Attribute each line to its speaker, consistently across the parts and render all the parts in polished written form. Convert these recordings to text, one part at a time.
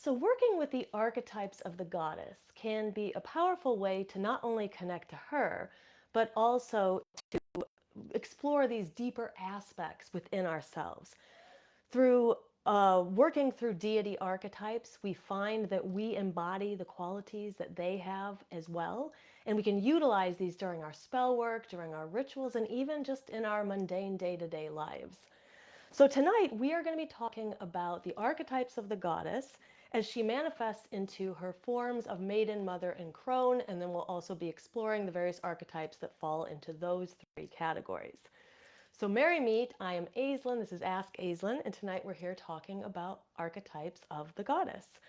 Speaker 1: So, working with the archetypes of the goddess can be a powerful way to not only connect to her, but also explore these deeper aspects within ourselves. Through working through deity archetypes, we find that we embody the qualities that they have as well. And we can utilize these during our spell work, during our rituals, and even just in our mundane day to day lives. So, tonight we are going to be talking about the archetypes of the goddess as she manifests into her forms of Maiden, Mother, and Crone, and then we'll also be exploring the various archetypes that fall into those three categories. So, merry meet, I am Aislin, this is Ask Aislin, and tonight we're here talking about archetypes of the goddess.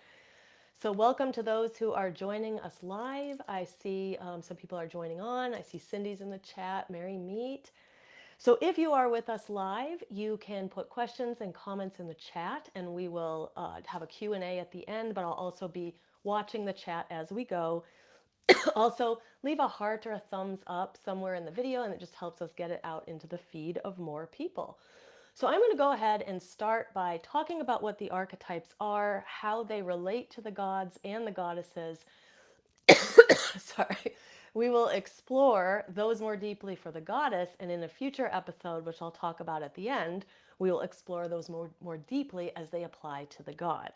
Speaker 1: So, welcome to those who are joining us live. I see some people are joining on. I see Cindy's in the chat. Merry meet. So if you are with us live, you can put questions and comments in the chat, and we will have a Q&A at the end, but I'll also be watching the chat as we go. Also, leave a heart or a thumbs up somewhere in the video, and it just helps us get it out into the feed of more people. So I'm going to go ahead and start by talking about what the archetypes are, how they relate to the gods and the goddesses. Sorry. We will explore those more deeply for the goddess, and in a future episode, which I'll talk about at the end, we will explore those more deeply as they apply to the god.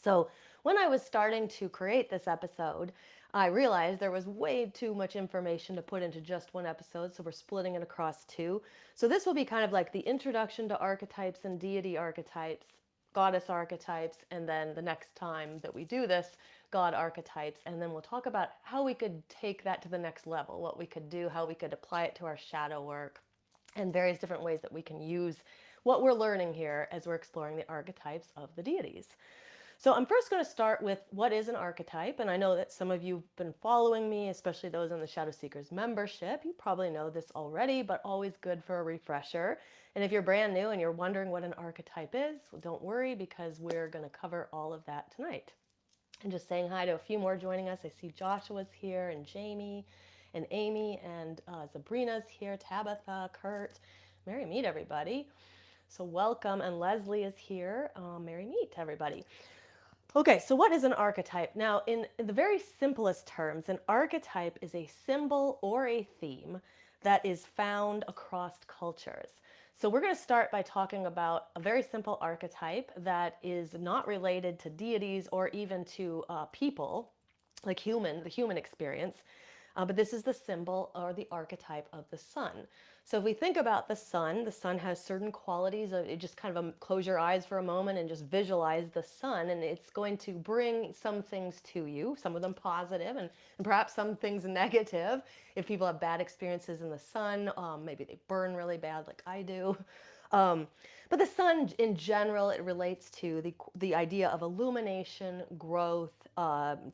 Speaker 1: So, when I was starting to create this episode, I realized there was way too much information to put into just one episode, so we're splitting it across two. So, this will be kind of like the introduction to archetypes and deity archetypes, goddess archetypes, and then the next time that we do this, god archetypes. And then we'll talk about how we could take that to the next level, what we could do, how we could apply it to our shadow work, and various different ways that we can use what we're learning here as we're exploring the archetypes of the deities. So I'm first going to start with what is an archetype, and I know that some of you have been following me, especially those in the Shadow Seekers membership. You probably know this already, but always good for a refresher. And if you're brand new and you're wondering what an archetype is, well, don't worry, because we're going to cover all of that tonight. And just saying hi to a few more joining us. I see Joshua's here, and Jamie, and Amy, and Sabrina's here, Tabitha, Kurt. Merry meet, everybody. So welcome, and Leslie is here. Merry meet, everybody. Okay, so what is an archetype? Now, in the very simplest terms, an archetype is a symbol or a theme that is found across cultures. So, we're going to start by talking about a very simple archetype that is not related to deities or even to people, like the human experience. But this is the symbol or the archetype of the sun. So if we think about the sun has certain qualities. It just kind of close your eyes for a moment and just visualize the sun, and it's going to bring some things to you, some of them positive and perhaps some things negative. If people have bad experiences in the sun, maybe they burn really bad like I do. Um, but the sun, in general, it relates to the idea of illumination, growth,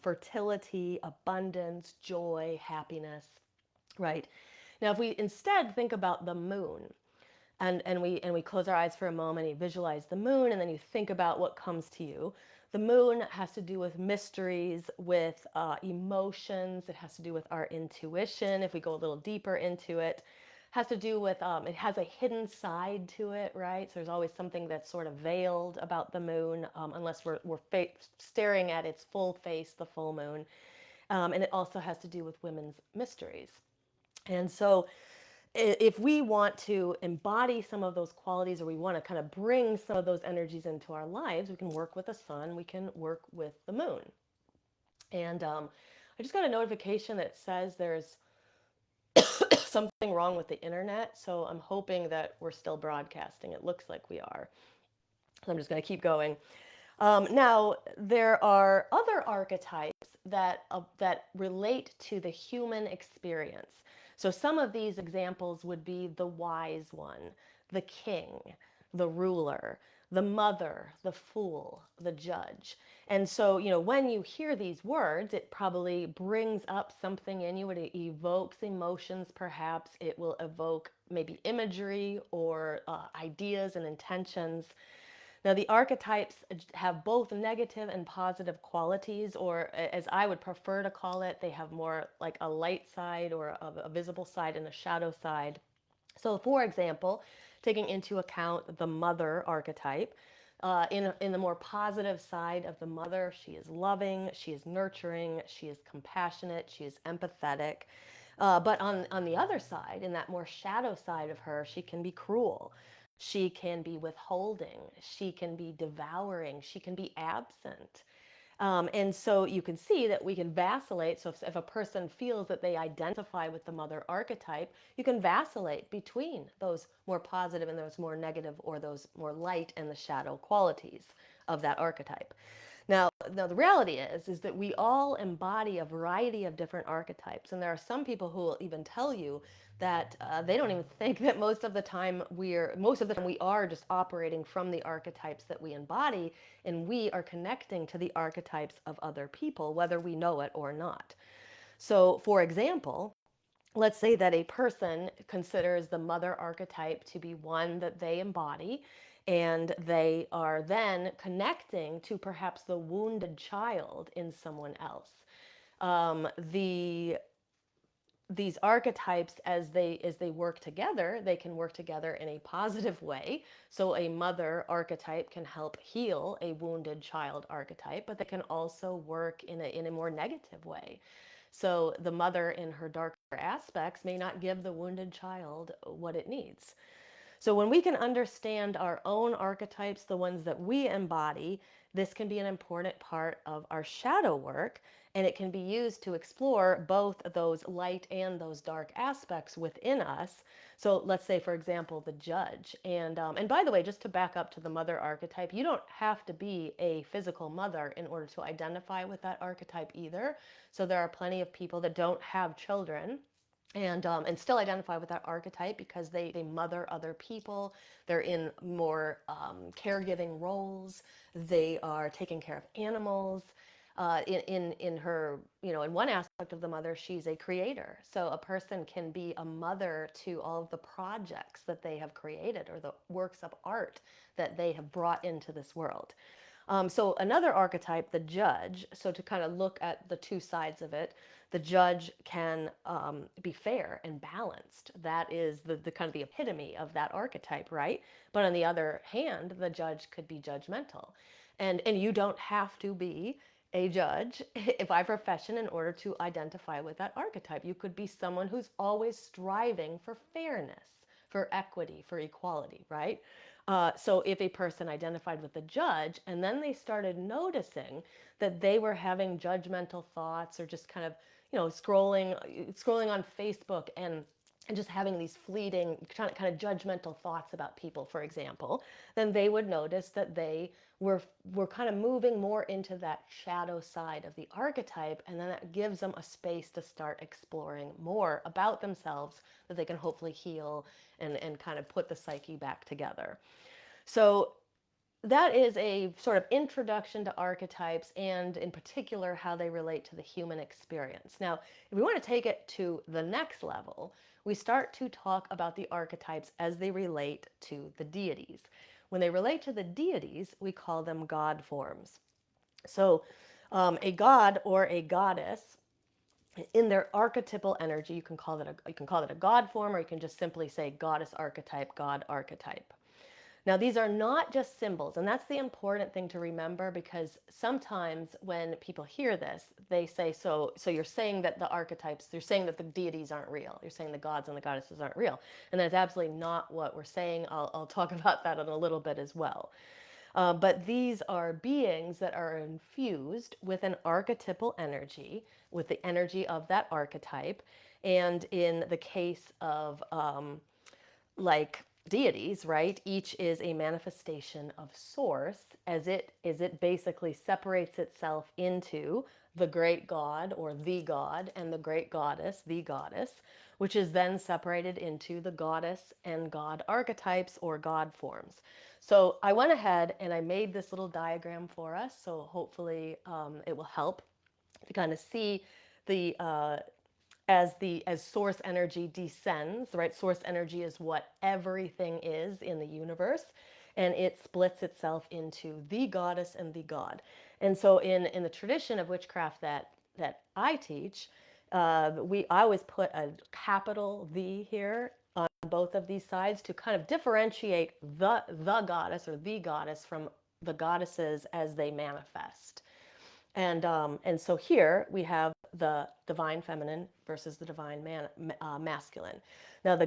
Speaker 1: fertility, abundance, joy, happiness, right? Now, if we instead think about the moon, and we close our eyes for a moment, and you visualize the moon, and then you think about what comes to you. The moon has to do with mysteries, with emotions. It has to do with our intuition. If we go a little deeper into it, has to do with it has a hidden side to it, right? So there's always something that's sort of veiled about the moon, unless we're staring at its full face, the full moon. And it also has to do with women's mysteries. And so if we want to embody some of those qualities, or we want to kind of bring some of those energies into our lives, we can work with the sun, we can work with the moon. And I just got a notification that says there's something wrong with the internet. So I'm hoping that we're still broadcasting. It looks like we are. So I'm just going to keep going. Now, there are other archetypes that relate to the human experience. So some of these examples would be the wise one, the king, the ruler, the mother, the fool, the judge. And so, when you hear these words, it probably brings up something in you. It evokes emotions, perhaps. It will evoke maybe imagery or ideas and intentions. Now, the archetypes have both negative and positive qualities, or as I would prefer to call it, they have more like a light side or a visible side and a shadow side. So, for example, taking into account the mother archetype, In the more positive side of the mother, she is loving, she is nurturing, she is compassionate, she is empathetic. But on the other side, in that more shadow side of her, she can be cruel. She can be withholding. She can be devouring. She can be absent. And so you can see that we can vacillate. So if a person feels that they identify with the mother archetype, you can vacillate between those more positive and those more negative, or those more light and the shadow qualities of that archetype. Now the reality is that we all embody a variety of different archetypes, and there are some people who will even tell you that they don't even think that most of the time we are just operating from the archetypes that we embody, and we are connecting to the archetypes of other people, whether we know it or not. So, for example, let's say that a person considers the mother archetype to be one that they embody, and they are then connecting to perhaps the wounded child in someone else. These archetypes, as they work together, they can work together in a positive way. So a mother archetype can help heal a wounded child archetype, but they can also work in a more negative way. So the mother in her darker aspects may not give the wounded child what it needs. So when we can understand our own archetypes, the ones that we embody, this can be an important part of our shadow work, and it can be used to explore both those light and those dark aspects within us. So let's say, for example, the judge. And by the way, just to back up to the mother archetype, you don't have to be a physical mother in order to identify with that archetype either. So there are plenty of people that don't have children and still identify with that archetype because they mother other people. They're in more caregiving roles. They are taking care of animals. In her, in one aspect of the mother, she's a creator. So a person can be a mother to all of the projects that they have created, or the works of art that they have brought into this world. So another archetype, the judge. So to kind of look at the two sides of it, the judge can be fair and balanced. That is the kind of the epitome of that archetype, right? But on the other hand, the judge could be judgmental, and you don't have to be a judge by profession in order to identify with that archetype. You could be someone who's always striving for fairness, for equity, for equality, right? So if a person identified with the judge and then they started noticing that they were having judgmental thoughts, or just kind of, scrolling on Facebook, and just having these fleeting kind of judgmental thoughts about people, for example, then they would notice that they were kind of moving more into that shadow side of the archetype, and then that gives them a space to start exploring more about themselves that they can hopefully heal and kind of put the psyche back together. So that is a sort of introduction to archetypes, and in particular how they relate to the human experience. Now, if we want to take it to the next level, we start to talk about the archetypes as they relate to the deities. When they relate to the deities, we call them god forms. So a god or a goddess, in their archetypal energy, you can call it a god form, or you can just simply say goddess archetype, god archetype. Now, these are not just symbols, and that's the important thing to remember, because sometimes when people hear this, they say, so you're saying that the archetypes, you're saying that the deities aren't real. You're saying the gods and the goddesses aren't real. And that's absolutely not what we're saying. I'll talk about that in a little bit as well. But these are beings that are infused with an archetypal energy, with the energy of that archetype. And in the case of like deities, right? Each is a manifestation of source, as it basically separates itself into the great god, or the god, and the great goddess, the goddess, which is then separated into the goddess and god archetypes, or god forms. So I went ahead and I made this little diagram for us. So hopefully it will help to kind of see the as source energy descends, right? Source energy is what everything is in the universe, and it splits itself into the goddess and the god. And so in the tradition of witchcraft that I teach, I always put a capital V here on both of these sides to kind of differentiate the goddess or the goddess from the goddesses as they manifest. And so here we have the divine feminine versus the divine masculine. Now the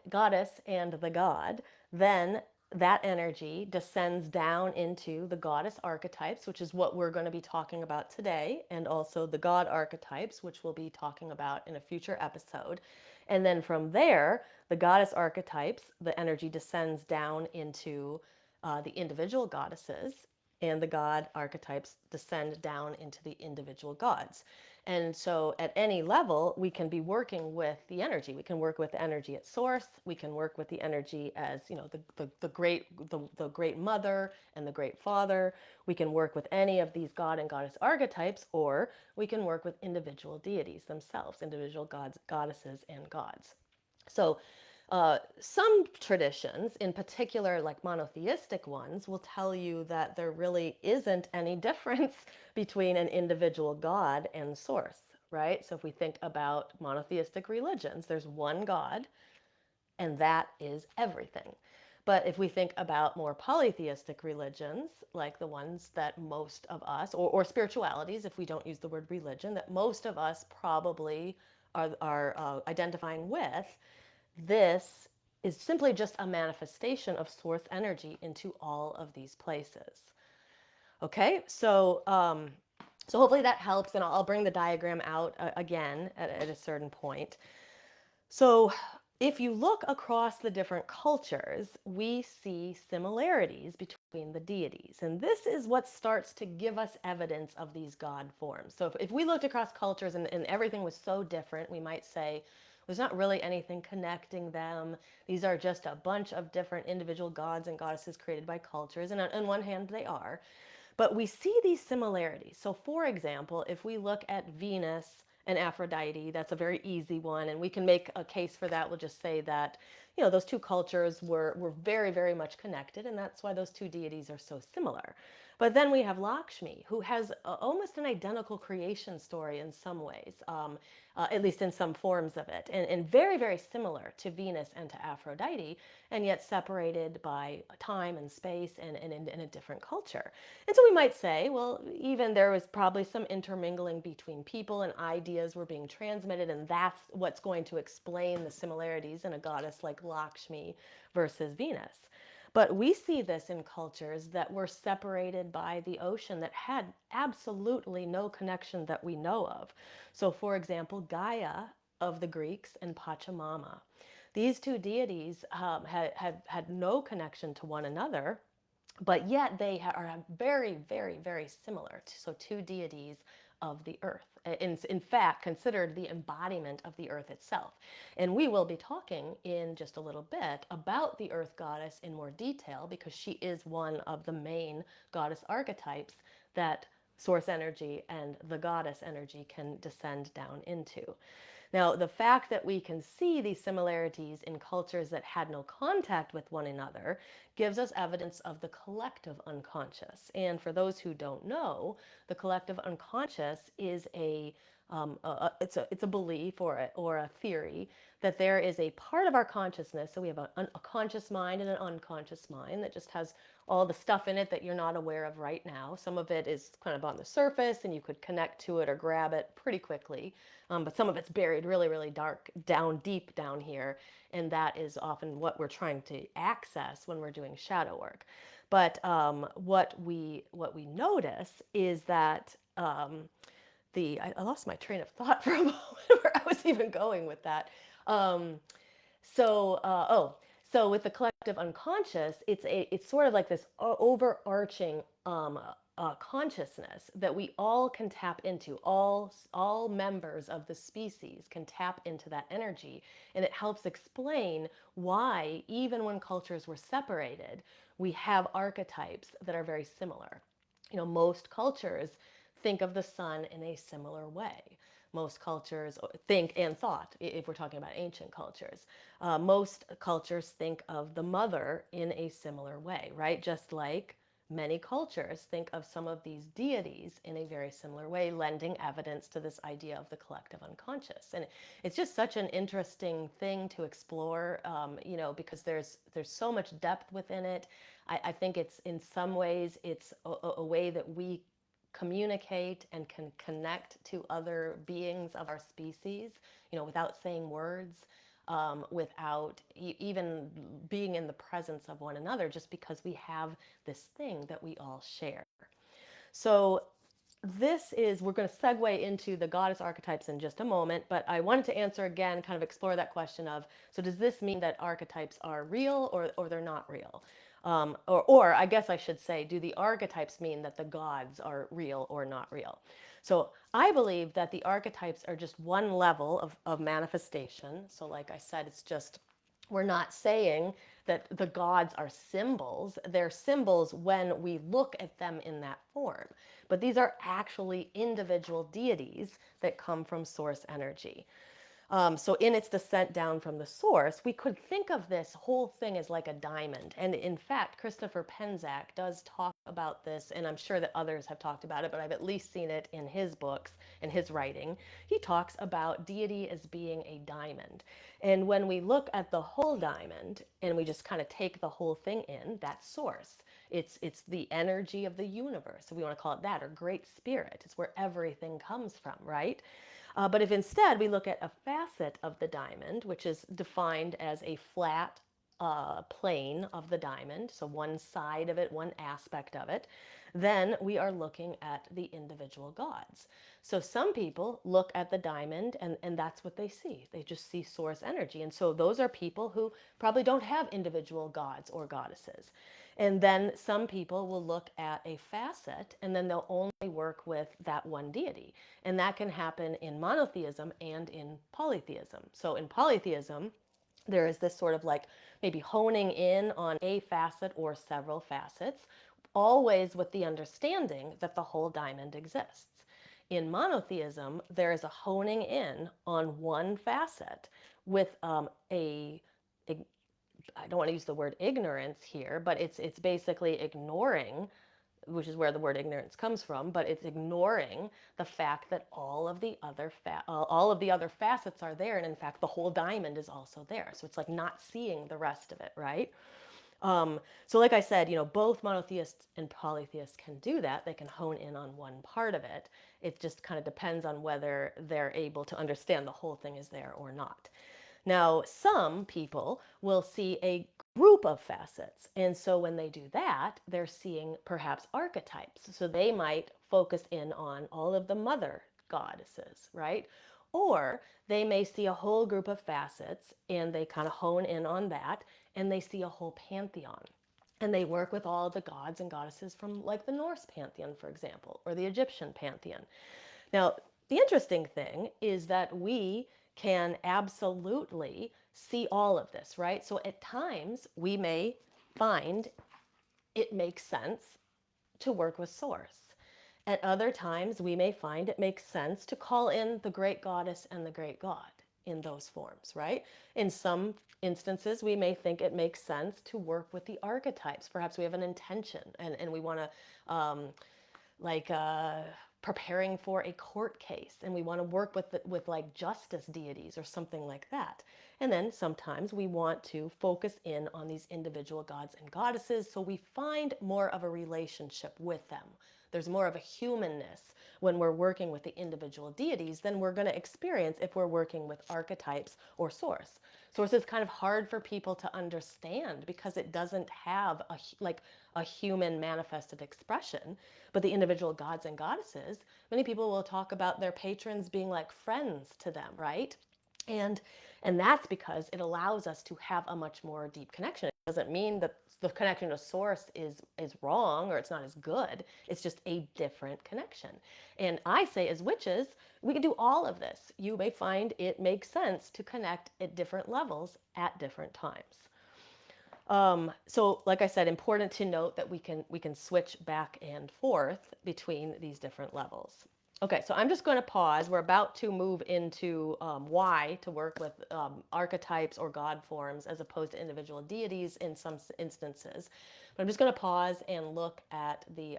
Speaker 1: goddess and the god, then that energy descends down into the goddess archetypes, which is what we're going to be talking about today, and also the god archetypes, which we'll be talking about in a future episode. And then from there, the goddess archetypes, the energy descends down into the individual goddesses, and the god archetypes descend down into the individual gods. And so at any level, we can be working with the energy. We can work with the energy at source. We can work with the energy as, you know, the great mother and the great father. We can work with any of these god and goddess archetypes, or we can work with individual deities themselves, individual gods, goddesses, and gods. So some traditions, in particular like monotheistic ones, will tell you that there really isn't any difference between an individual god and source, right? So if we think about monotheistic religions, there's one god, and that is everything. But if we think about more polytheistic religions, like the ones that most of us, or spiritualities, if we don't use the word religion, that most of us probably are identifying with, this is simply just a manifestation of source energy into all of these places. Okay, so hopefully that helps, and I'll bring the diagram out again at a certain point. So if you look across the different cultures, we see similarities between the deities. And this is what starts to give us evidence of these god forms. So if we looked across cultures and everything was so different, we might say, there's not really anything connecting them. These are just a bunch of different individual gods and goddesses created by cultures. And on one hand, they are. But we see these similarities. So, for example, if we look at Venus and Aphrodite, that's a very easy one, and we can make a case for that. We'll just say that, you know, those two cultures were very, very much connected, and that's why those two deities are so similar. But then we have Lakshmi, who has almost an identical creation story in some ways, at least in some forms of it, and very, very similar to Venus and to Aphrodite, and yet separated by time and space and in a different culture. And so we might say, well, even there was probably some intermingling between people and ideas were being transmitted, and that's what's going to explain the similarities in a goddess like Lakshmi versus Venus. But we see this in cultures that were separated by the ocean that had absolutely no connection that we know of. So, for example, Gaia of the Greeks and Pachamama. These two deities had no connection to one another, but yet they are very, very, very similar. So two deities of the earth, in fact, considered the embodiment of the earth itself. And we will be talking in just a little bit about the earth goddess in more detail, because she is one of the main goddess archetypes that source energy and the goddess energy can descend down into. Now, the fact that we can see these similarities in cultures that had no contact with one another gives us evidence of the collective unconscious. And for those who don't know, the collective unconscious is it's a belief or a theory that there is a part of our consciousness. So we have a conscious mind and an unconscious mind that just has all the stuff in it that you're not aware of right now. Some of it is kind of on the surface and you could connect to it or grab it pretty quickly. But some of it's buried really, really dark, deep down here. And that is often what we're trying to access when we're doing shadow work. But what we notice is that I lost my train of thought for a moment where I was even going with that. Um, so with the collective unconscious, it's sort of like this overarching consciousness that we all can tap into. All members of the species can tap into that energy, and it helps explain why, even when cultures were separated, we have archetypes that are very similar. You know, most cultures think of the sun in a similar way. Most cultures think and thought, if we're talking about ancient cultures, most cultures think of the mother in a similar way, right? Just like many cultures think of some of these deities in a very similar way, lending evidence to this idea of the collective unconscious. And it's just such an interesting thing to explore, you know, because there's so much depth within it. I think it's in some ways it's a way that we communicate and can connect to other beings of our species, without saying words, without even being in the presence of one another, just because we have this thing that we all share. So we're going to segue into the goddess archetypes in just a moment, but I wanted to answer again, kind of explore that question of, so does this mean that archetypes are real or they're not real? Or I guess I should say, do the archetypes mean that the gods are real or not real? So I believe that the archetypes are just one level of manifestation. So like I said, it's just, we're not saying that the gods are symbols. They're symbols when we look at them in that form. But these are actually individual deities that come from source energy. So in its descent down from the source, we could think of this whole thing as like a diamond. And in fact, Christopher Penczak does talk about this, and I'm sure that others have talked about it, but I've at least seen it in his books and his writing. He talks about deity as being a diamond. And when we look at the whole diamond and we just kind of take the whole thing in, that's source. It's the energy of the universe, if we want to call it that, or great spirit. It's where everything comes from, right? But if instead we look at a facet of the diamond, which is defined as a flat plane of the diamond, so one side of it, one aspect of it, then we are looking at the individual gods. So some people look at the diamond and that's what they see. They just see source energy. And so those are people who probably don't have individual gods or goddesses. And then some people will look at a facet and then they'll only work with that one deity. And that can happen in monotheism and in polytheism. So in polytheism, there is this sort of like maybe honing in on a facet or several facets, always with the understanding that the whole diamond exists. In monotheism, there is a honing in on one facet with I don't want to use the word ignorance here, but it's basically ignoring, which is where the word ignorance comes from, but it's ignoring the fact that all of the other facets are there, and in fact the whole diamond is also there. So it's like not seeing the rest of it, right? So like I said, both monotheists and polytheists can do that. They can hone in on one part of it. It just kind of depends on whether they're able to understand the whole thing is there or not. Now, some people will see a group of facets. And so when they do that, they're seeing perhaps archetypes. So they might focus in on all of the mother goddesses, right? Or they may see a whole group of facets and they kind of hone in on that and they see a whole pantheon. And they work with all the gods and goddesses from like the Norse pantheon, for example, or the Egyptian pantheon. Now, the interesting thing is that we can absolutely see all of this, right? So at times we may find it makes sense to work with source. At other times we may find it makes sense to call in the great goddess and the great god in those forms, right? In some instances, we may think it makes sense to work with the archetypes. Perhaps we have an intention and we want to like preparing for a court case and we want to work with like justice deities or something like that. And then sometimes we want to focus in on these individual gods and goddesses so we find more of a relationship with them. There's more of a humanness when we're working with the individual deities than we're going to experience if we're working with archetypes or source. Source is kind of hard for people to understand because it doesn't have a human manifested expression. But the individual gods and goddesses, many people will talk about their patrons being like friends to them, right? And and that's because it allows us to have a much more deep connection. It doesn't mean that the connection to source is wrong or it's not as good. It's just a different connection. And I say as witches, we can do all of this. You may find it makes sense to connect at different levels at different times. So like I said, important to note that we can switch back and forth between these different levels. Okay, so I'm just going to pause. We're about to move into why to work with archetypes or god forms as opposed to individual deities in some instances. But I'm just going to pause and look at the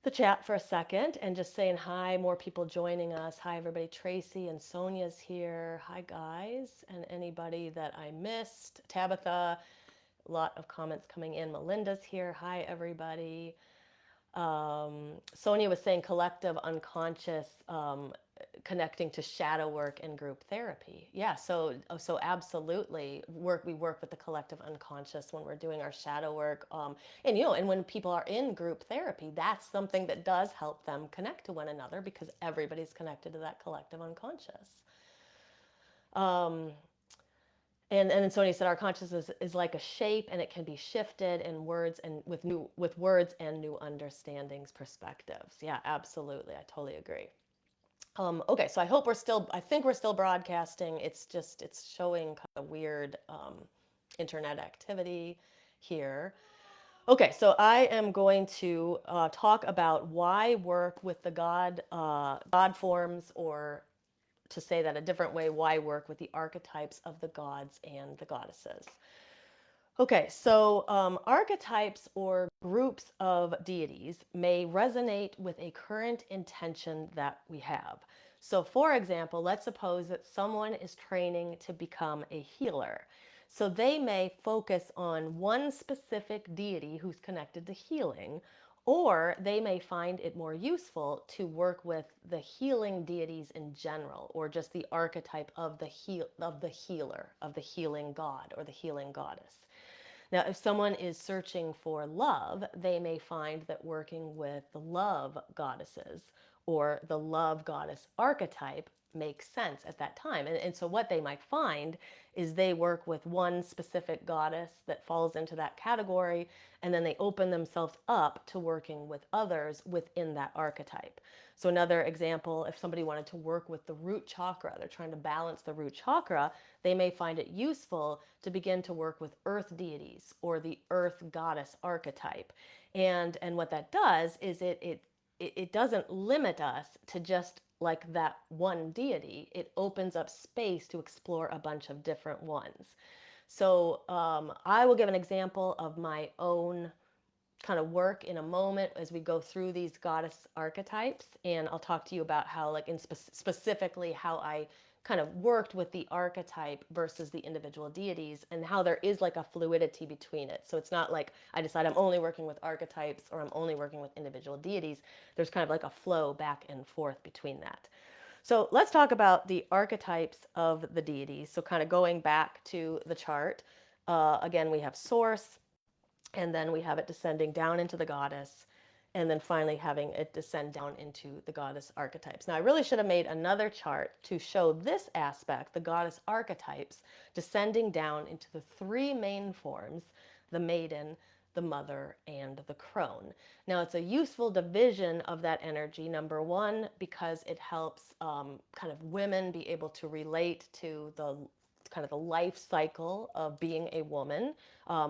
Speaker 1: chat for a second and just saying hi, more people joining us. Hi, everybody. Tracy and Sonia's here. Hi, guys. And anybody that I missed. Tabitha, A lot of comments coming in. Melinda's here. Hi, everybody. Sonia was saying collective unconscious, connecting to shadow work and group therapy. Yeah, so absolutely, we work with the collective unconscious when we're doing our shadow work, and and when people are in group therapy, that's something that does help them connect to one another because everybody's connected to that collective unconscious. Um, and Sonia said our consciousness is like a shape and it can be shifted in words and with words and new understandings, perspectives. Yeah, absolutely. I totally agree. Okay, so I think we're still broadcasting. It's showing kind of weird internet activity here. Okay, so I am going to talk about why work with the God forms, or to say that a different way, why work with the archetypes of the gods and the goddesses. Okay, so archetypes or groups of deities may resonate with a current intention that we have. So, for example, let's suppose that someone is training to become a healer. So, they may focus on one specific deity who's connected to healing, or they may find it more useful to work with the healing deities in general, or just the archetype of the healer, of the healing god or the healing goddess. Now, if someone is searching for love, they may find that working with the love goddesses or the love goddess archetype makes sense at that time. And so, what they might find is they work with one specific goddess that falls into that category, and then they open themselves up to working with others within that archetype. So, another example, if somebody wanted to work with the root chakra, they're trying to balance the root chakra, they may find it useful to begin to work with earth deities or the earth goddess archetype. And what that does is it doesn't limit us to just like that one deity. It opens up space to explore a bunch of different ones. So I will give an example of my own kind of work in a moment as we go through these goddess archetypes, and I'll talk to you about how, like, specifically how I kind of worked with the archetype versus the individual deities, and how there is like a fluidity between it. So it's not like I decide I'm only working with archetypes or I'm only working with individual deities. There's kind of like a flow back and forth between that. So let's talk about the archetypes of the deities. So kind of going back to the chart, again, we have source, and then we have it descending down into the goddess, and then finally having it descend down into the goddess archetypes. Now, I really should have made another chart to show this aspect, the goddess archetypes, descending down into the three main forms, the maiden, the mother, and the crone. Now, it's a useful division of that energy, number one, because it helps kind of women be able to relate to the kind of the life cycle of being a woman,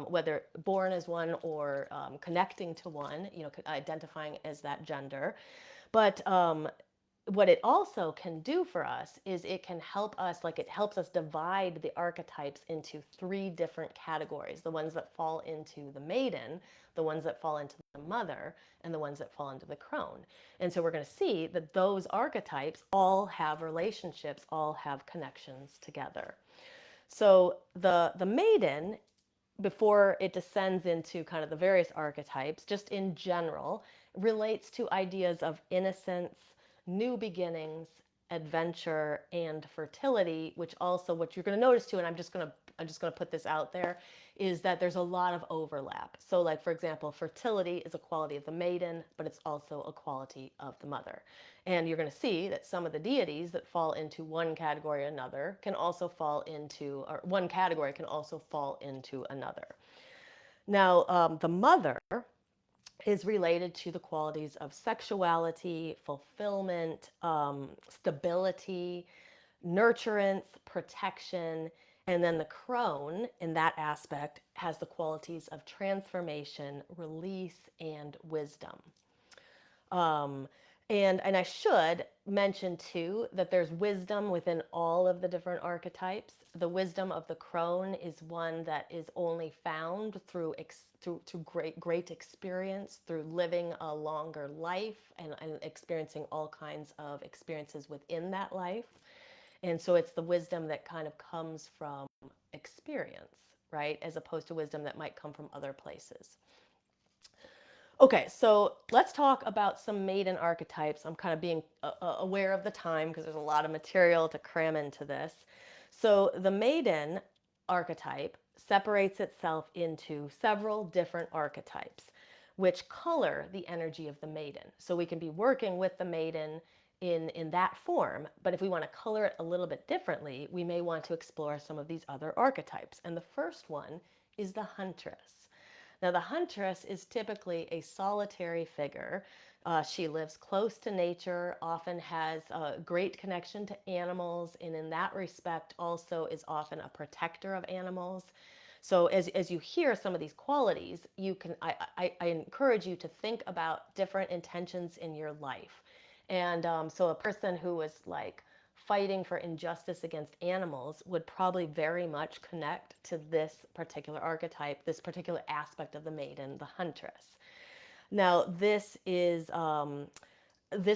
Speaker 1: whether born as one or connecting to one, identifying as that gender. But what it also can do for us is it can help us, like it helps us divide the archetypes into three different categories: the ones that fall into the maiden, the ones that fall into the mother, and the ones that fall into the crone. And so we're going to see that those archetypes all have relationships, all have connections together. So the maiden, before it descends into kind of the various archetypes, just in general, relates to ideas of innocence, new beginnings, adventure, and fertility, which also, what you're going to notice too, and I'm just going to put this out there, is that there's a lot of overlap. So, like, for example, fertility is a quality of the maiden, but it's also a quality of the mother. And you're going to see that some of the deities that fall into one category or another can also fall into, or one category can also fall into another. Now, the mother is related to the qualities of sexuality, fulfillment, stability, nurturance, protection. And then the crone, in that aspect, has the qualities of transformation, release, and wisdom. Um, and I should mention too that there's wisdom within all of the different archetypes. The wisdom of the crone is one that is only found through great experience, through living a longer life, and experiencing all kinds of experiences within that life. And so it's the wisdom that kind of comes from experience, right? As opposed to wisdom that might come from other places. Okay, so let's talk about some maiden archetypes. I'm kind of being aware of the time because there's a lot of material to cram into this. So the maiden archetype separates itself into several different archetypes, which color the energy of the maiden. So we can be working with the maiden in that form, but if we want to color it a little bit differently, we may want to explore some of these other archetypes. And the first one is the huntress. Now, the huntress is typically a solitary figure. She lives close to nature, often has a great connection to animals, and in that respect, also is often a protector of animals. So, as you hear some of these qualities, I encourage you to think about different intentions in your life. And so, a person who was like fighting for injustice against animals would probably very much connect to this particular archetype, this particular aspect of the maiden, the huntress. Now, this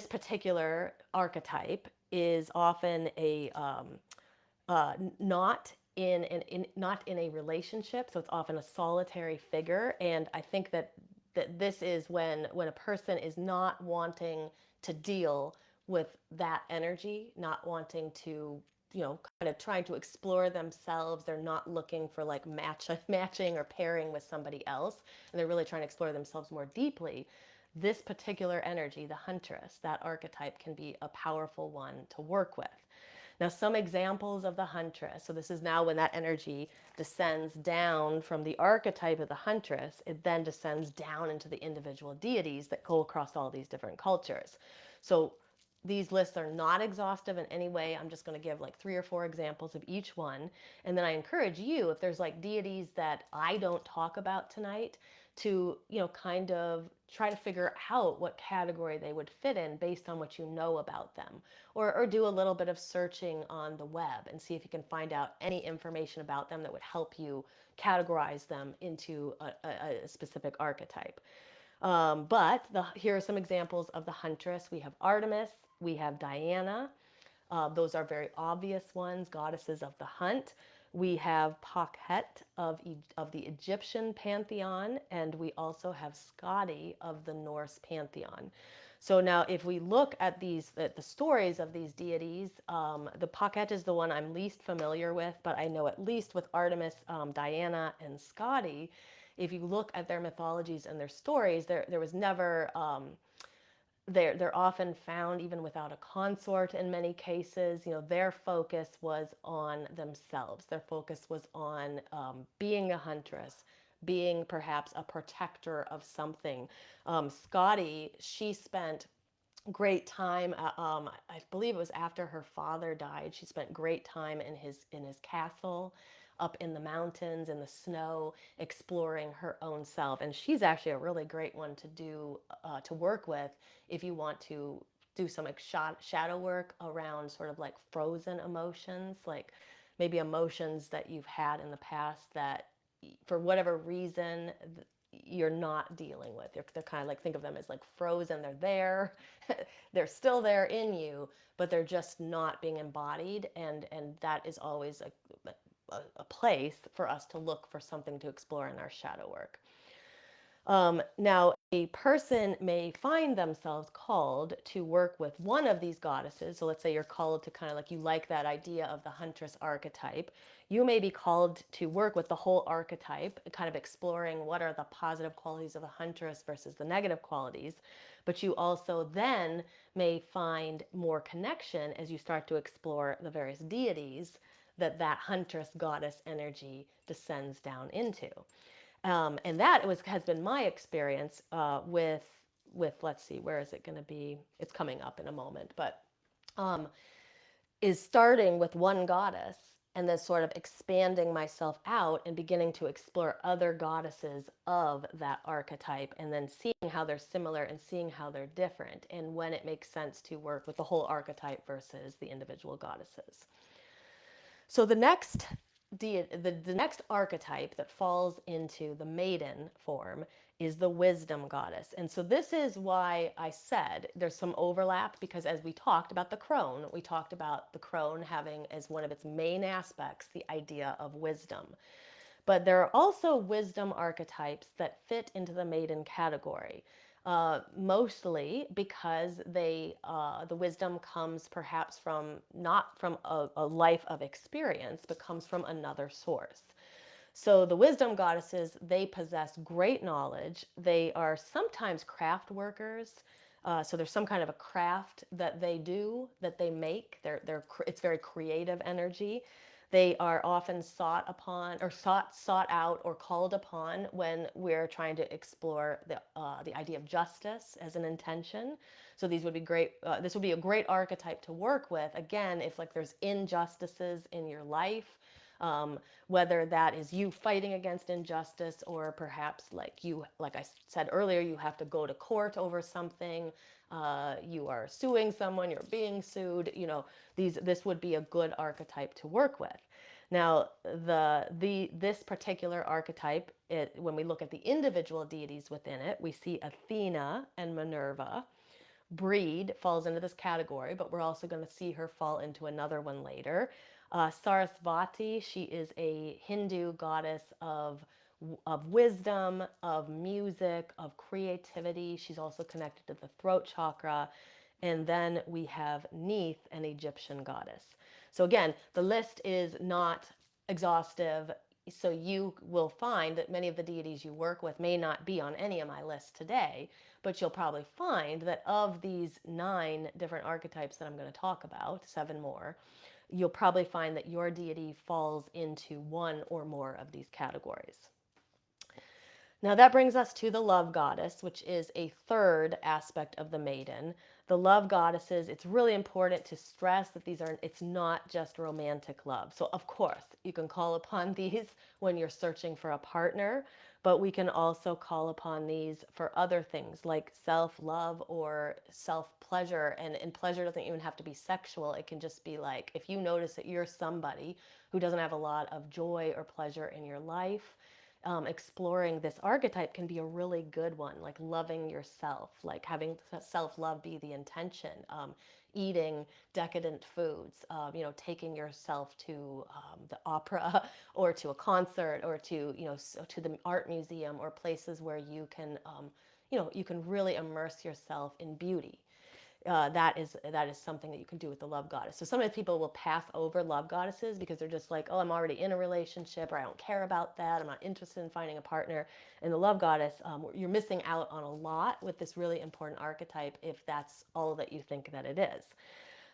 Speaker 1: particular archetype is often a not not in a relationship, so it's often a solitary figure. And I think that this is when a person is not wanting to deal with that energy, not wanting to, kind of trying to explore themselves. They're not looking for like matching or pairing with somebody else, and they're really trying to explore themselves more deeply. This particular energy, the huntress, that archetype can be a powerful one to work with. Now, some examples of the huntress. So this is now when that energy descends down from the archetype of the huntress, it then descends down into the individual deities that go across all these different cultures. So these lists are not exhaustive in any way. I'm just going to give like 3 or 4 examples of each one. And then I encourage you, if there's like deities that I don't talk about tonight, to, kind of try to figure out what category they would fit in based on what you know about them. Or do a little bit of searching on the web and see if you can find out any information about them that would help you categorize them into a specific archetype. Here are some examples of the huntress. We have Artemis, we have Diana. Those are very obvious ones, goddesses of the hunt. We have Pakhet of the Egyptian pantheon, and we also have Skadi of the Norse pantheon. So now, if we look at the stories of these deities, the Pakhet is the one I'm least familiar with, but I know at least with Artemis, Diana, and Skadi, if you look at their mythologies and their stories, there was never they're often found even without a consort in many cases. Their focus was on themselves. Their focus was on being a huntress, being perhaps a protector of something. Scotty, she spent great time. I believe it was after her father died. She spent great time in his castle, up in the mountains in the snow, exploring her own self. And she's actually a really great one to work with if you want to do some like shadow work around sort of like frozen emotions, like maybe emotions that you've had in the past that for whatever reason you're not dealing with. They're kind of like, think of them as like frozen. They're there, they're still there in you, but they're just not being embodied. And that is always a place for us to look for something to explore in our shadow work. Now, a person may find themselves called to work with one of these goddesses. So let's say you're called to kind of like, you like that idea of the huntress archetype. You may be called to work with the whole archetype, kind of exploring what are the positive qualities of the huntress versus the negative qualities. But you also then may find more connection as you start to explore the various deities that huntress goddess energy descends down into. And that has been my experience with, let's see, where is it going to be? It's coming up in a moment, but is starting with one goddess and then sort of expanding myself out and beginning to explore other goddesses of that archetype, and then seeing how they're similar and seeing how they're different, and when it makes sense to work with the whole archetype versus the individual goddesses. So the next archetype that falls into the maiden form is the wisdom goddess. And so this is why I said there's some overlap, because as we talked about the crone, we talked about the crone having as one of its main aspects the idea of wisdom. But there are also wisdom archetypes that fit into the maiden category. Mostly because the wisdom comes perhaps from not from a life of experience, but comes from another source. So the wisdom goddesses, they possess great knowledge. They are sometimes craft workers. So there's some kind of a craft that they do, that they make. It's very creative energy. They are often sought upon or sought out or called upon when we're trying to explore the idea of justice as an intention. So these would be great. This would be a great archetype to work with. Again, if like there's injustices in your life, um, whether that is you fighting against injustice, or perhaps like I said earlier, you have to go to court over something, you are suing someone, you're being sued, this would be a good archetype to work with. Now, this particular archetype, when we look at the individual deities within it, we see Athena and Minerva. Breed falls into this category, but we're also going to see her fall into another one later. Sarasvati, she is a Hindu goddess of wisdom, of music, of creativity. She's also connected to the throat chakra. And then we have Neith, an Egyptian goddess. So again, the list is not exhaustive. So you will find that many of the deities you work with may not be on any of my lists today, but you'll probably find that of these 9 different archetypes that I'm going to talk about, 7 more, you'll probably find that your deity falls into one or more of these categories. Now that brings us to the love goddess, which is a third aspect of the maiden. The love goddesses, it's really important to stress that it's not just romantic love. So of course, you can call upon these when you're searching for a partner, but we can also call upon these for other things like self-love or self-pleasure. And pleasure doesn't even have to be sexual. It can just be like if you notice that you're somebody who doesn't have a lot of joy or pleasure in your life, exploring this archetype can be a really good one, like loving yourself, like having self-love be the intention, eating decadent foods, taking yourself to the opera or to a concert or to the art museum, or places where you can really immerse yourself in beauty. That is something that you can do with the love goddess. So sometimes people will pass over love goddesses because they're just like, oh, I'm already in a relationship, or I don't care about that, I'm not interested in finding a partner. And the love goddess, you're missing out on a lot with this really important archetype if that's all that you think that it is.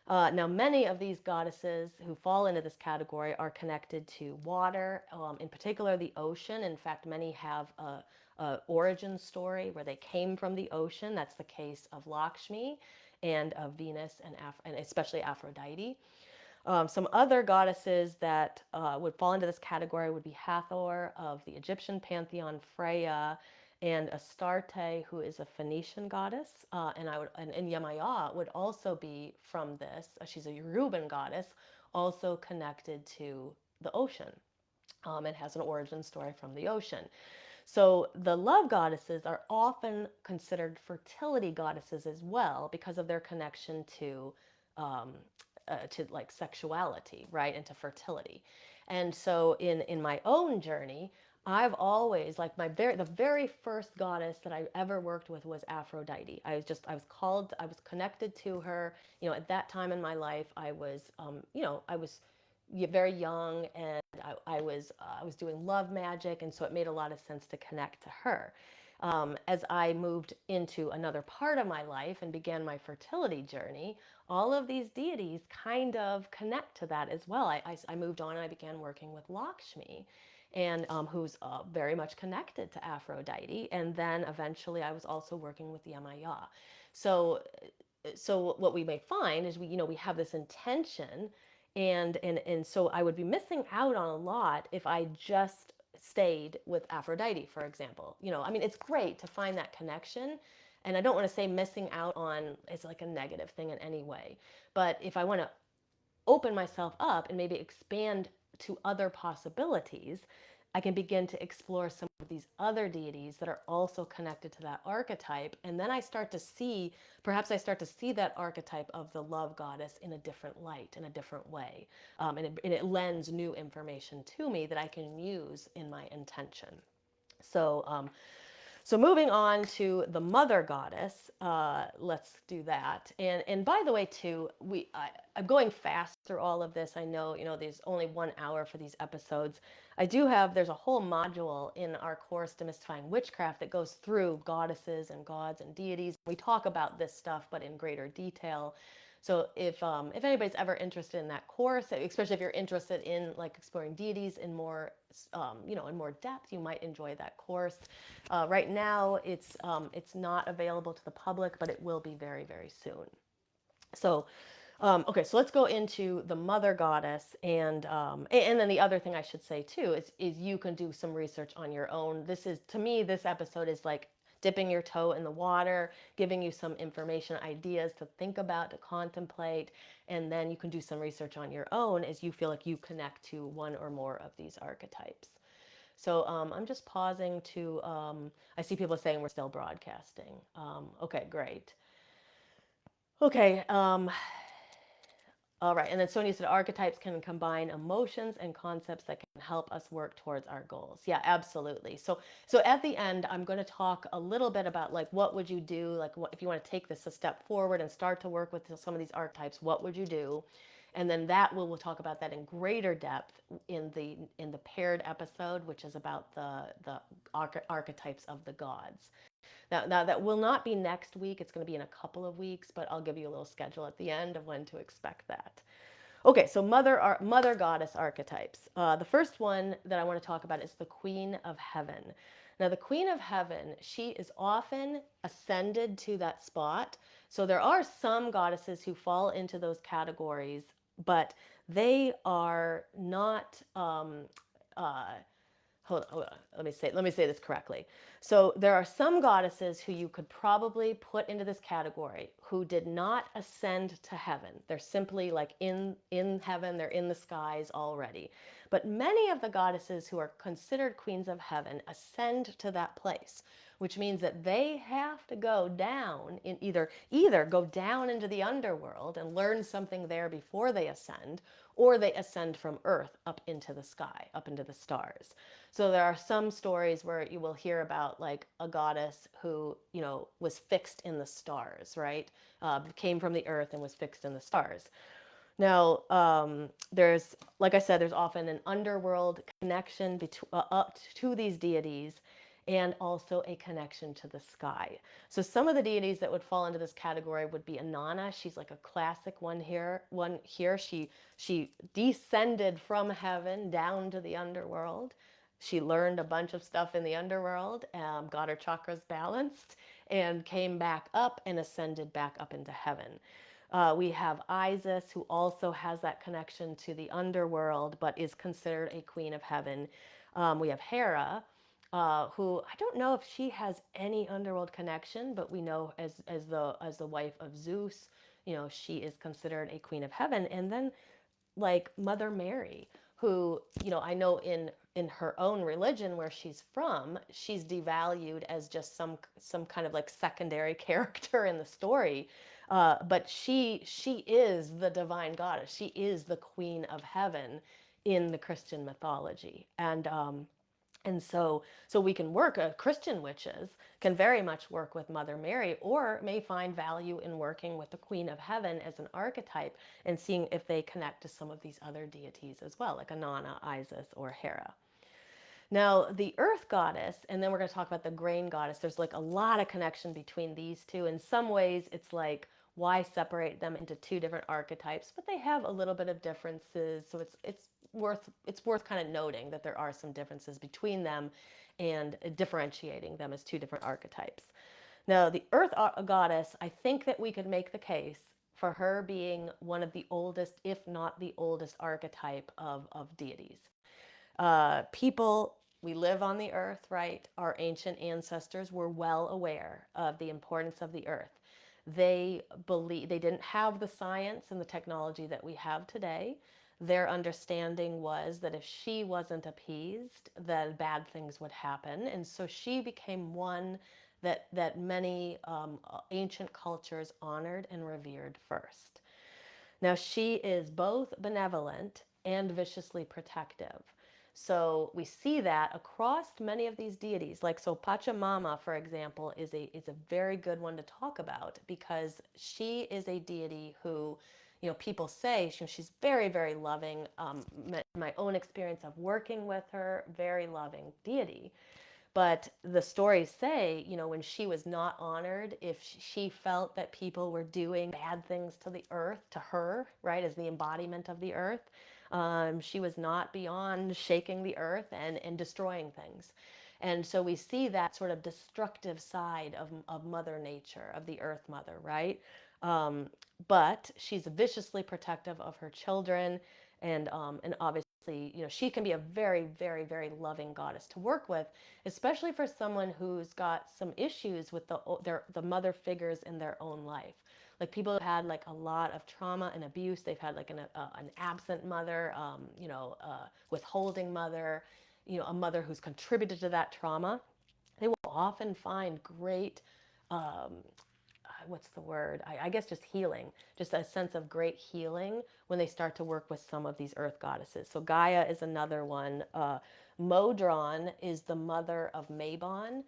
Speaker 1: Now, many of these goddesses who fall into this category are connected to water, in particular the ocean. In fact, many have a origin story where they came from the ocean. That's the case of Lakshmi and of Venus and especially Aphrodite. Some other goddesses that would fall into this category would be Hathor of the Egyptian pantheon, Freya, and Astarte, who is a Phoenician goddess, and Yamaya would also be from this. She's a Yoruban goddess, also connected to the ocean, and has an origin story from the ocean. So the love goddesses are often considered fertility goddesses as well because of their connection um, to like sexuality, right, and to fertility. And so in my own journey, I've always like the very first goddess that I ever worked with was Aphrodite. I was connected to her. At that time in my life, I was very young, and I was doing love magic, and so it made a lot of sense to connect to her. As I moved into another part of my life and began my fertility journey, all of these deities kind of connect to that as well. I moved on and I began working with Lakshmi, and who's very much connected to Aphrodite. And then eventually I was also working with Yamaya. So, so what we may find is we have this intention, and so I would be missing out on a lot if I just stayed with Aphrodite, for example. I mean, it's great to find that connection, and I don't want to say missing out on is like a negative thing in any way. But if I want to open myself up and maybe expand to other possibilities, I can begin to explore some of these other deities that are also connected to that archetype. And then I start to see, perhaps I start to see that archetype of the love goddess in a different light, in a different way. And it lends new information to me that I can use in my intention. So, so moving on to the mother goddess, let's do that. And by the way, too, I'm going fast through all of this. I know, there's only 1 hour for these episodes. There's a whole module in our course, Demystifying Witchcraft, that goes through goddesses and gods and deities. We talk about this stuff, but in greater detail. So if anybody's ever interested in that course, especially if you're interested in like exploring deities in more in more depth, you might enjoy that course. Right now, it's not available to the public, but it will be very, very soon. So, okay, so let's go into the mother goddess, and then the other thing I should say too is you can do some research on your own. To me, this episode is like dipping your toe in the water, giving you some information, ideas to think about, to contemplate, and then you can do some research on your own as you feel like you connect to one or more of these archetypes. So I'm just pausing to, I see people saying we're still broadcasting. Okay, great. Okay, all right, and then Sonia said archetypes can combine emotions and concepts that can help us work towards our goals. Yeah, absolutely. So at the end, I'm going to talk a little bit about like what would you do, like what, if you want to take this a step forward and start to work with some of these archetypes, what would you do? And then we'll talk about that in greater depth in the paired episode, which is about the archetypes of the gods. Now that will not be next week. It's going to be in a couple of weeks, but I'll give you a little schedule at the end of when to expect that. Okay, so mother goddess archetypes. The first one that I want to talk about is the Queen of Heaven. Now, the Queen of Heaven, she is often ascended to that spot. So there are some goddesses who fall into those categories, but they are not. Hold on. Let me say this correctly. So there are some goddesses who you could probably put into this category who did not ascend to heaven. They're simply like in heaven, they're in the skies already. But many of the goddesses who are considered queens of heaven ascend to that place, which means that they have to go down in either go down into the underworld and learn something there before they ascend, or they ascend from earth up into the sky, up into the stars. So there are some stories where you will hear about like a goddess who, was fixed in the stars, right? Came from the earth and was fixed in the stars. Now, there's, like I said, there's often an underworld connection up to these deities, and also a connection to the sky. So some of the deities that would fall into this category would be Inanna. She's like a classic one here. She descended from heaven down to the underworld. She learned a bunch of stuff in the underworld, got her chakras balanced, and came back up and ascended back up into heaven. We have Isis, who also has that connection to the underworld, but is considered a queen of heaven. We have Hera, who I don't know if she has any underworld connection, but we know as the wife of Zeus, she is considered a queen of heaven. And then like Mother Mary, who, I know in her own religion where she's from, she's devalued as just some kind of like secondary character in the story. But she is the divine goddess. She is the queen of heaven in the Christian mythology. And so we can work, Christian witches can very much work with Mother Mary, or may find value in working with the Queen of Heaven as an archetype and seeing if they connect to some of these other deities as well, like Inanna, Isis, or Hera. Now, the Earth Goddess, and then we're going to talk about the Grain Goddess. There's like a lot of connection between these two. In some ways, it's like, why separate them into two different archetypes? But they have a little bit of differences, so it's worth kind of noting that there are some differences between them and differentiating them as two different archetypes. Now, the Earth Goddess, I think that we could make the case for her being one of the oldest, if not the oldest archetype of deities. We live on the earth, right? Our ancient ancestors were well aware of the importance of the earth. They didn't have the science and the technology that we have today. their understanding was that if she wasn't appeased, then bad things would happen. And so she became one that many ancient cultures honored and revered first. Now, she is both benevolent and viciously protective. So we see that across many of these deities. Like, so Pachamama, for example, is a very good one to talk about because she is a deity who, people say she's very, very loving. My own experience of working with her, very loving deity. But the stories say, when she was not honored, if she felt that people were doing bad things to the earth, to her, right, as the embodiment of the earth, she was not beyond shaking the earth and destroying things. And so we see that sort of destructive side of Mother Nature, of the Earth Mother, right? Um, but she's viciously protective of her children, and obviously, she can be a very, very, very loving goddess to work with, especially for someone who's got some issues with the mother figures in their own life. Like people have had like a lot of trauma and abuse. They've had like an absent mother, withholding mother, a mother who's contributed to that trauma. They will often find great what's the word? I guess just healing, just a sense of great healing when they start to work with some of these earth goddesses. So Gaia is another one. Modron is the mother of Mabon.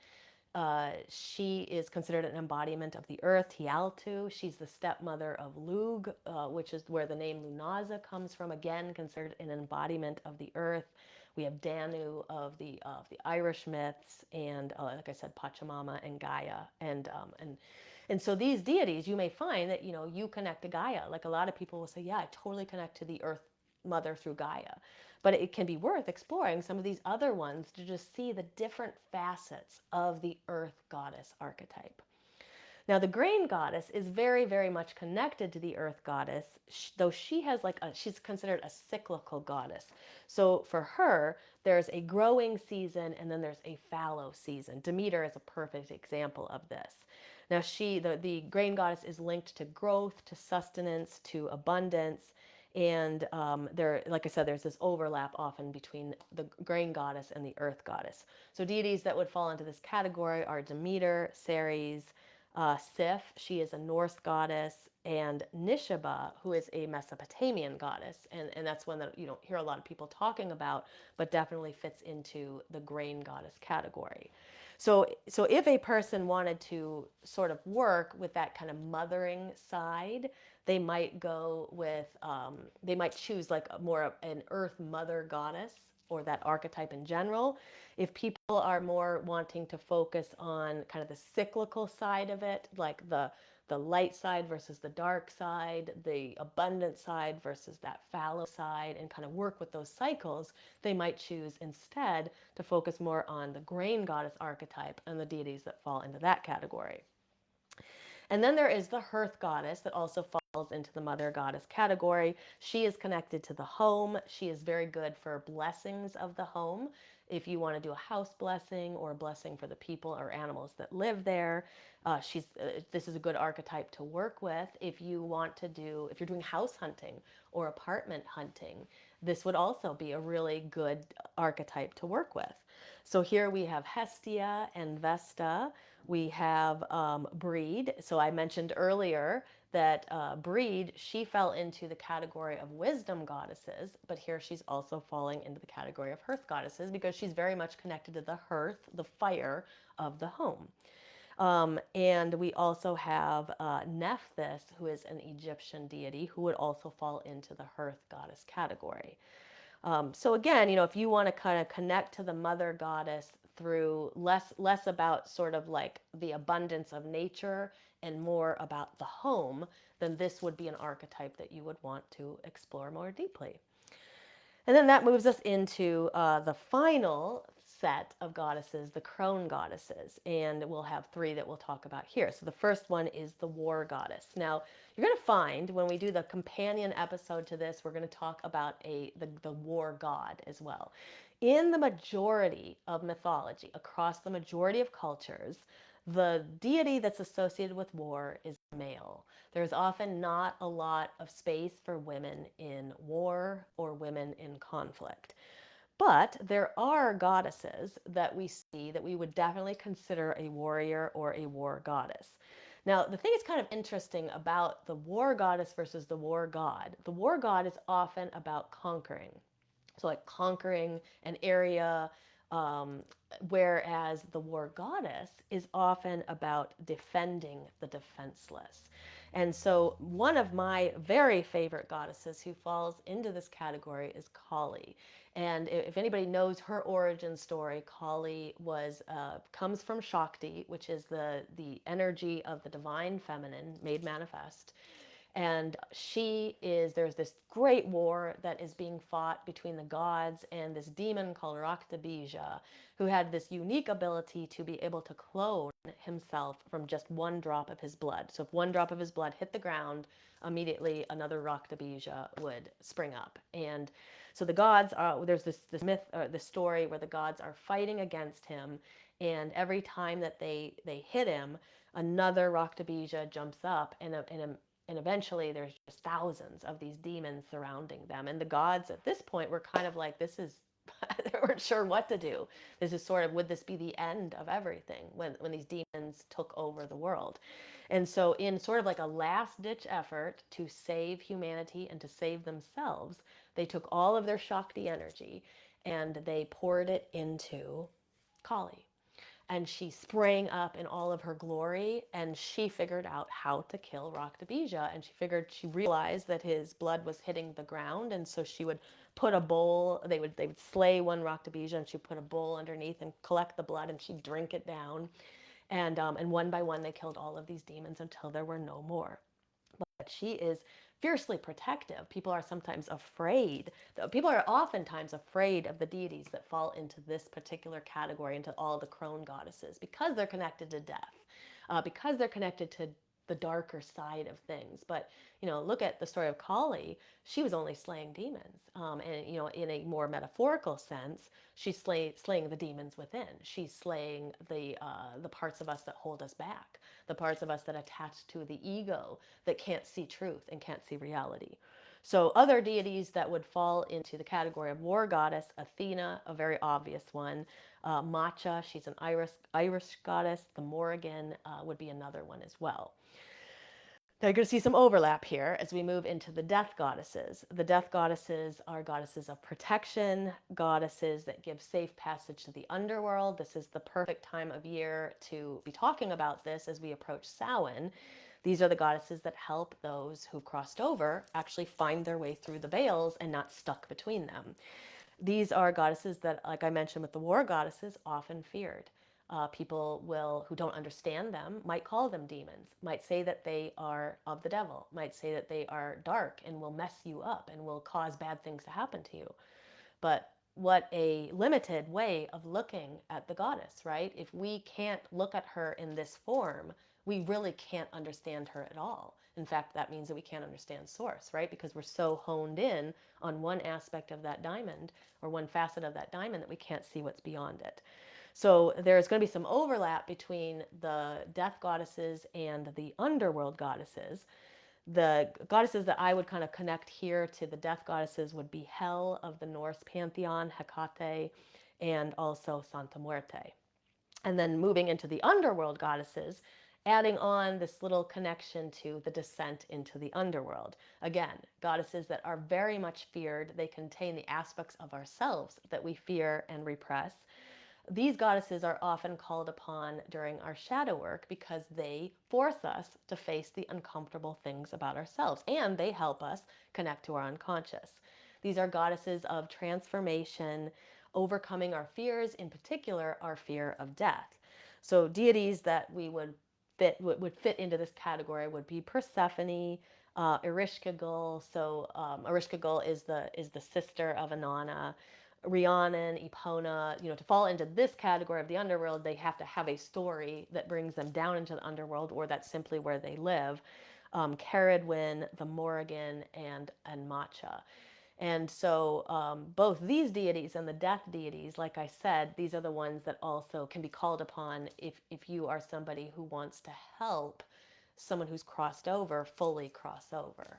Speaker 1: She is considered an embodiment of the earth, Hialtu. She's the stepmother of Lug, which is where the name Lunaza comes from, again, considered an embodiment of the earth. We have Danu of the Irish myths, and like I said, Pachamama and Gaia, and so these deities, you may find that you connect to Gaia. Like a lot of people will say, yeah, I totally connect to the Earth Mother through Gaia. But it can be worth exploring some of these other ones to just see the different facets of the Earth Goddess archetype. Now, the grain goddess is very, very much connected to the earth goddess, though she has she's considered a cyclical goddess. So for her, there's a growing season and then there's a fallow season. Demeter is a perfect example of this. Now, the grain goddess is linked to growth, to sustenance, to abundance. And like I said, there's this overlap often between the grain goddess and the earth goddess. So deities that would fall into this category are Demeter, Ceres, Sif, she is a Norse goddess, and Nishaba, who is a Mesopotamian goddess. And that's one that you don't hear a lot of people talking about, but definitely fits into the grain goddess category. So if a person wanted to sort of work with that kind of mothering side, they might go with, they might choose like more of an earth mother goddess or that archetype in general. If people are more wanting to focus on kind of the cyclical side of it, like the light side versus the dark side, the abundant side versus that fallow side, and kind of work with those cycles, they might choose instead to focus more on the grain goddess archetype and the deities that fall into that category. And then there is the Hearth Goddess that also falls into the Mother Goddess category. She is connected to the home. She is very good for blessings of the home. If you want to do a house blessing or a blessing for the people or animals that live there, this is a good archetype to work with. If you're doing house hunting or apartment hunting, this would also be a really good archetype to work with. So here we have Hestia and Vesta. We have Breed. So I mentioned earlier that Breed, she fell into the category of wisdom goddesses, but here she's also falling into the category of hearth goddesses because she's very much connected to the hearth, the fire of the home. And we also have Nephthys, who is an Egyptian deity, who would also fall into the hearth goddess category. So again, if you want to kind of connect to the mother goddess through less about sort of like the abundance of nature and more about the home, then this would be an archetype that you would want to explore more deeply. And then that moves us into the final set of goddesses, the Crone goddesses. And we'll have three that we'll talk about here. So the first one is the war goddess. Now, you're going to find when we do the companion episode to this, we're going to talk about the war god as well. In the majority of mythology, across the majority of cultures, The deity that's associated with war is male. There's often not a lot of space for women in war or women in conflict. But there are goddesses that we see that we would definitely consider a warrior or a war goddess. Now, the thing that's kind of interesting about the war goddess versus the war god, the war god is often about conquering. So, like conquering an area, um, whereas the war goddess is often about defending the defenseless. And so, one of my very favorite goddesses who falls into this category is Kali. And if anybody knows her origin story, Kali was comes from Shakti, which is the energy of the divine feminine made manifest. And there's this great war that is being fought between the gods and this demon called Raktabija, who had this unique ability to be able to clone himself from just one drop of his blood. So if one drop of his blood hit the ground, immediately another Raktabija would spring up. And so the gods are, there's this myth, or this story where the gods are fighting against him, and every time that they hit him, another Raktabija jumps up, and eventually there's just thousands of these demons surrounding them. And the gods at this point were kind of like, this is, they weren't sure what to do. This is sort of, would this be the end of everything when these demons took over the world? And so, in sort of like a last ditch effort to save humanity and to save themselves, they took all of their Shakti energy and they poured it into Kali, and she sprang up in all of her glory, and she figured out how to kill Raktabija. And she realized that his blood was hitting the ground, and so she would put a bowl, they would slay one Raktabija, and she'd put a bowl underneath and collect the blood, and she'd drink it down. And one by one they killed all of these demons until there were no more. But she is fiercely protective. People are sometimes afraid. People are oftentimes afraid of the deities that fall into this particular category, into all the Crone goddesses, because they're connected to death, because they're connected to the darker side of things. But look at the story of Kali. She was only slaying demons, and in a more metaphorical sense, she's slaying the demons within. She's slaying the parts of us that hold us back, the parts of us that attach to the ego, that can't see truth and can't see reality. So other deities that would fall into the category of war goddess, Athena, a very obvious one. Macha, she's an Irish goddess. The Morrigan would be another one as well. Now you're going to see some overlap here as we move into the death goddesses. The death goddesses are goddesses of protection, goddesses that give safe passage to the underworld. This is the perfect time of year to be talking about this as we approach Samhain. These are the goddesses that help those who've crossed over actually find their way through the veils and not stuck between them. These are goddesses that, like I mentioned with the war goddesses, often feared. Who don't understand them might call them demons, might say that they are of the devil, might say that they are dark and will mess you up and will cause bad things to happen to you. But what a limited way of looking at the goddess, right? If we can't look at her in this form, we really can't understand her at all. In fact, that means that we can't understand source, right? Because we're so honed in on one aspect of that diamond, or one facet of that diamond, that we can't see what's beyond it. So there's going to be some overlap between the death goddesses and the underworld goddesses. The goddesses that I would kind of connect here to the death goddesses would be Hel of the Norse pantheon, Hecate, and also Santa Muerte. And then moving into the underworld goddesses, adding on this little connection to the descent into the underworld. Again, goddesses that are very much feared. They contain the aspects of ourselves that we fear and repress. These goddesses are often called upon during our shadow work because they force us to face the uncomfortable things about ourselves, and they help us connect to our unconscious. These are goddesses of transformation, overcoming our fears, in particular our fear of death. So deities that we would fit into this category would be Persephone, Ereshkigal. So Ereshkigal is the sister of Inanna. Rhiannon, Epona, to fall into this category of the underworld, they have to have a story that brings them down into the underworld, or that's simply where they live. Caradwyn, the Morrigan, and Macha. And so both these deities and the death deities, like I said, these are the ones that also can be called upon if you are somebody who wants to help someone who's crossed over fully cross over.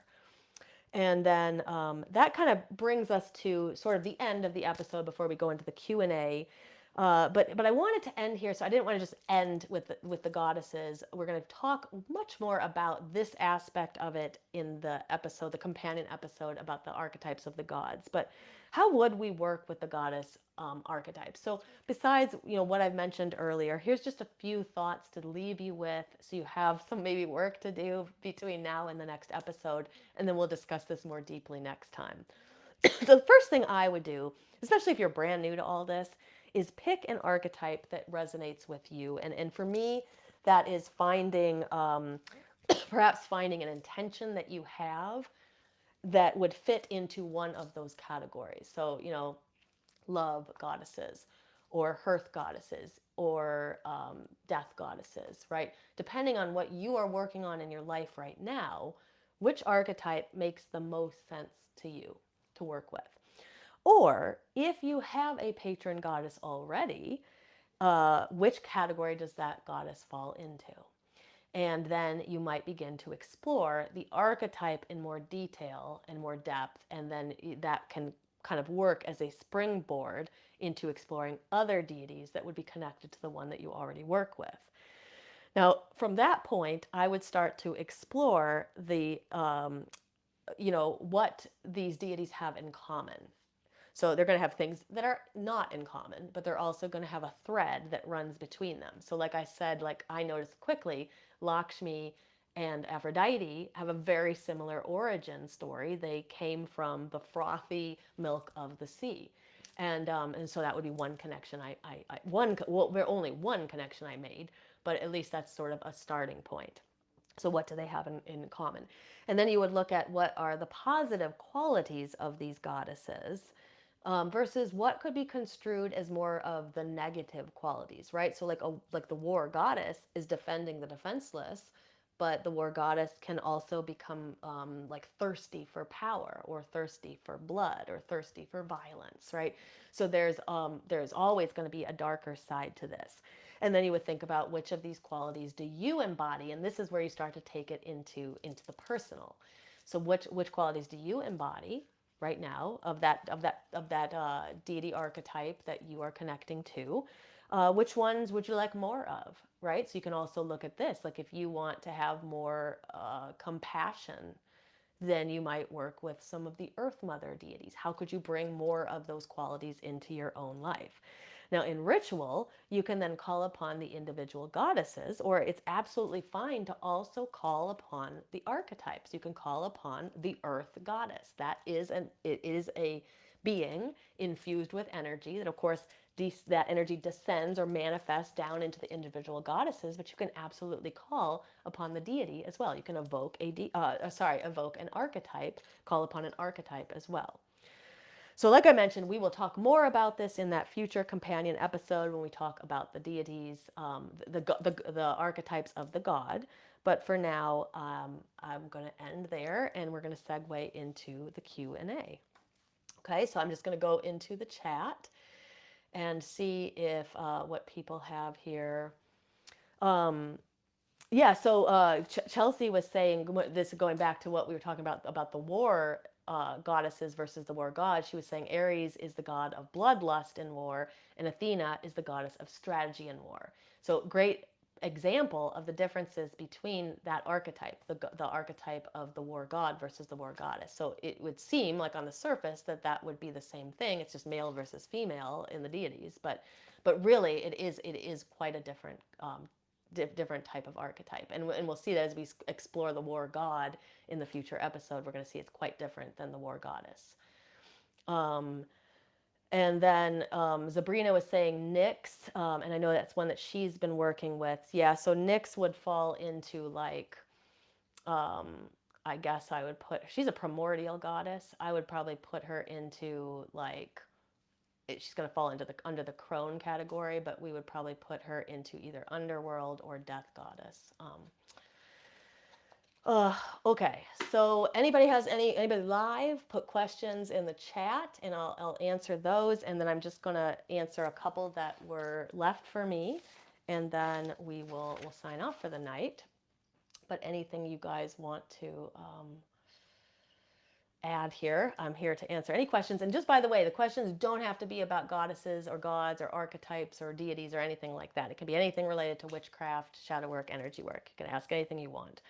Speaker 1: And then that kind of brings us to sort of the end of the episode before we go into the Q&A. But I wanted to end here, so I didn't want to just end with the goddesses. We're going to talk much more about this aspect of it in the episode, the companion episode about the archetypes of the gods. But how would we work with the goddess archetypes? So besides, what I've mentioned earlier, here's just a few thoughts to leave you with, so you have some maybe work to do between now and the next episode, and then we'll discuss this more deeply next time. So the first thing I would do, especially if you're brand new to all this, is pick an archetype that resonates with you. And for me, that is finding, perhaps finding an intention that you have that would fit into one of those categories. So, love goddesses or hearth goddesses or death goddesses, right? Depending on what you are working on in your life right now, which archetype makes the most sense to you to work with. Or if you have a patron goddess already, which category does that goddess fall into? And then you might begin to explore the archetype in more detail and more depth, and then that can kind of work as a springboard into exploring other deities that would be connected to the one that you already work with. Now, from that point, I would start to explore what these deities have in common. So they're going to have things that are not in common, but they're also going to have a thread that runs between them. So like I said, like I noticed quickly, Lakshmi and Aphrodite have a very similar origin story. They came from the frothy milk of the sea. And so that would be one connection only one connection I made, but at least that's sort of a starting point. So what do they have in common? And then you would look at what are the positive qualities of these goddesses versus what could be construed as more of the negative qualities, right? So like the war goddess is defending the defenseless, but the war goddess can also become like thirsty for power or thirsty for blood or thirsty for violence, right? So there's always going to be a darker side to this. And then you would think about which of these qualities do you embody, and this is where you start to take it into the personal. So which qualities do you embody right now of that deity archetype that you are connecting to? Which ones would you like more of, right? So you can also look at this, like if you want to have more compassion, then you might work with some of the Earth Mother deities. How could you bring more of those qualities into your own life? Now, in ritual, you can then call upon the individual goddesses, or it's absolutely fine to also call upon the archetypes. You can call upon the Earth Goddess. It is a being infused with energy that, of course, that energy descends or manifests down into the individual goddesses, but you can absolutely call upon the deity as well. You can evoke evoke an archetype, call upon an archetype as well. So like I mentioned, we will talk more about this in that future companion episode when we talk about the deities, the archetypes of the god. But for now, I'm going to end there, and we're going to segue into the Q&A. Okay, so I'm just going to go into the chat and see if what people have here. Yeah, so Chelsea was saying this, going back to what we were talking about the war goddesses versus the war gods. She was saying Ares is the god of bloodlust in war, and Athena is the goddess of strategy in war. So great example of the differences between that archetype, the archetype of the war god versus the war goddess. So it would seem like on the surface that would be the same thing. It's just male versus female in the deities, but really it is quite a different type of archetype, and we'll see that as we explore the war god in the future episode. We're going to see it's quite different than the war goddess. And then Sabrina was saying Nyx, and I know that's one that she's been working with. Yeah, so Nyx would fall into like, I guess I would she's a primordial goddess. I would probably put her into like, she's going to fall under the Crone category, but we would probably put her into either Underworld or Death Goddess. Uh, okay, so anybody live, put questions in the chat and I'll answer those. And then I'm just going to answer a couple that were left for me. And then we'll sign off for the night. But anything you guys want to add here, I'm here to answer any questions. And just by the way, the questions don't have to be about goddesses or gods or archetypes or deities or anything like that. It can be anything related to witchcraft, shadow work, energy work. You can ask anything you want.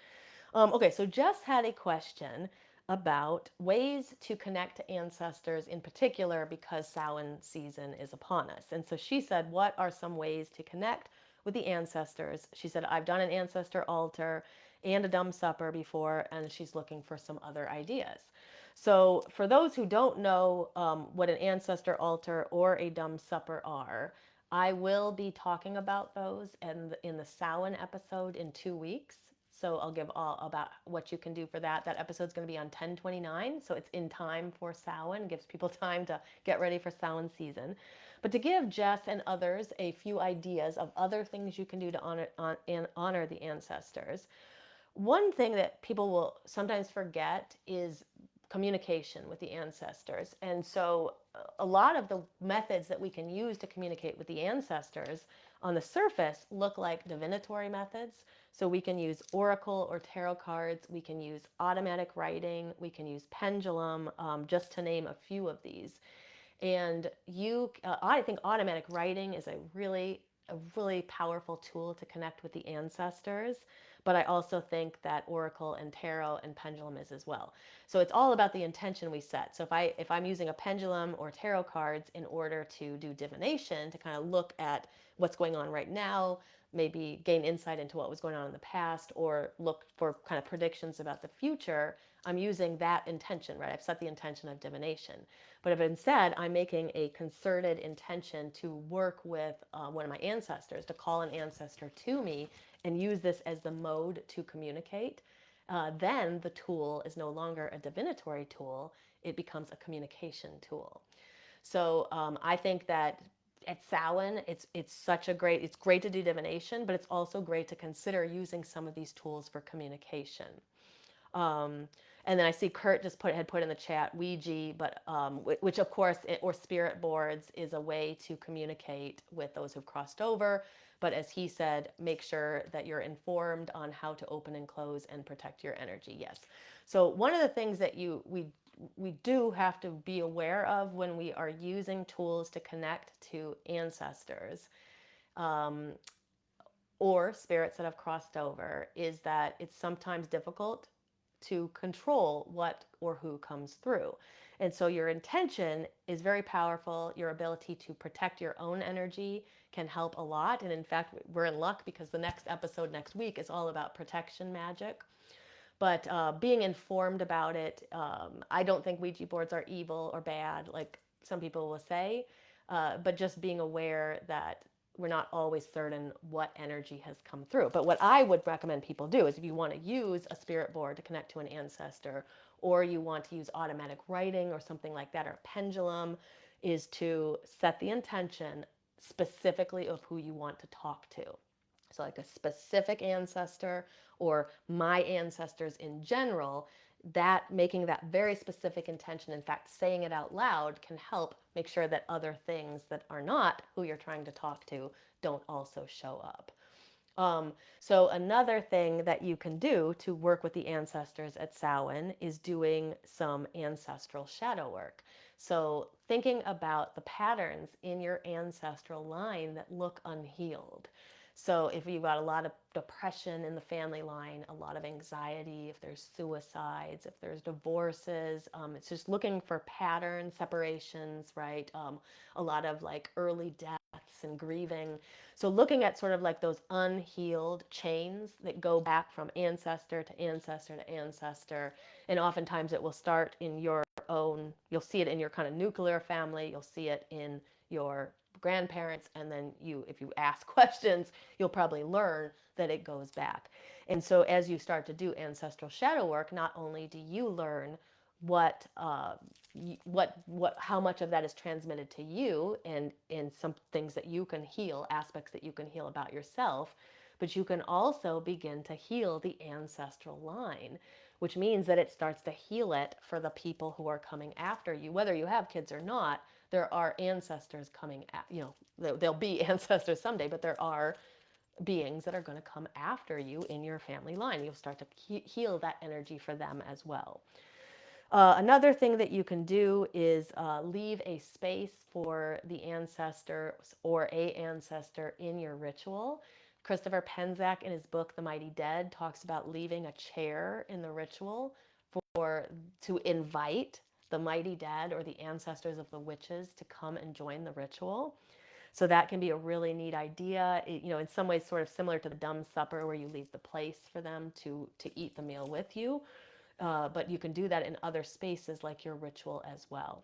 Speaker 1: Okay, so Jess had a question about ways to connect to ancestors in particular because Samhain season is upon us. And so she said, what are some ways to connect with the ancestors? She said, I've done an ancestor altar and a dumb supper before, and she's looking for some other ideas. So for those who don't know what an ancestor altar or a dumb supper are, I will be talking about those in the Samhain episode in 2 weeks. So I'll give all about what you can do for that. That episode's going to be on 10/29, so it's in time for Samhain, gives people time to get ready for Samhain season. But to give Jess and others a few ideas of other things you can do to honor the ancestors, one thing that people will sometimes forget is communication with the ancestors. And so a lot of the methods that we can use to communicate with the ancestors on the surface look like divinatory methods. So we can use oracle or tarot cards, we can use automatic writing, we can use pendulum, just to name a few of these. And I think automatic writing is a really powerful tool to connect with the ancestors. But I also think that oracle and tarot and pendulum is as well. So it's all about the intention we set. So if I'm using a pendulum or tarot cards in order to do divination, to kind of look at what's going on right now, maybe gain insight into what was going on in the past, or look for kind of predictions about the future, I'm using that intention, right? I've set the intention of divination. But if instead I'm making a concerted intention to work with one of my ancestors, to call an ancestor to me and use this as the mode to communicate, then the tool is no longer a divinatory tool, it becomes a communication tool. So I think that at Samhain, it's great to do divination, but it's also great to consider using some of these tools for communication. Um, and then I see Kurt just had put in the chat Ouija, but which of course, or spirit boards is a way to communicate with those who've crossed over. But as he said, make sure that you're informed on how to open and close and protect your energy. Yes. So one of the things that we do have to be aware of when we are using tools to connect to ancestors, um, or spirits that have crossed over, is that it's sometimes difficult to control what or who comes through. And so your intention is very powerful. Your ability to protect your own energy can help a lot. And in fact, we're in luck because the next episode next week is all about protection magic. But being informed about it, I don't think Ouija boards are evil or bad, like some people will say, but just being aware that we're not always certain what energy has come through. But what I would recommend people do is if you want to use a spirit board to connect to an ancestor, or you want to use automatic writing or something like that, or a pendulum, is to set the intention specifically of who you want to talk to. So like a specific ancestor or my ancestors in general, that making that very specific intention, in fact, saying it out loud, can help make sure that other things that are not who you're trying to talk to don't also show up. So another thing that you can do to work with the ancestors at Samhain is doing some ancestral shadow work. So thinking about the patterns in your ancestral line that look unhealed. So if you've got a lot of depression in the family line, a lot of anxiety, if there's suicides, if there's divorces, it's just looking for patterns, separations, right? A lot of like early deaths and grieving. So looking at sort of like those unhealed chains that go back from ancestor to ancestor to ancestor. And oftentimes it will start in your own, you'll see it in your kind of nuclear family, you'll see it in your grandparents, and then if you ask questions, you'll probably learn that it goes back. And so as you start to do ancestral shadow work, not only do you learn how much of that is transmitted to you, and some things that you can heal, aspects that you can heal about yourself, But you can also begin to heal the ancestral line, which means that it starts to heal it for the people who are coming after you. Whether you have kids or not, there are ancestors coming at, there'll be ancestors someday, but there are beings that are going to come after you in your family line. You'll start to heal that energy for them as well. Another thing that you can do is leave a space for the ancestor or a ancestor in your ritual. Christopher Penczak, in his book The Mighty Dead, talks about leaving a chair in the ritual to invite the mighty dead or the ancestors of the witches to come and join the ritual. So that can be a really neat idea. In some ways, sort of similar to the dumb supper, where you leave the place for them to eat the meal with you. But you can do that in other spaces like your ritual as well.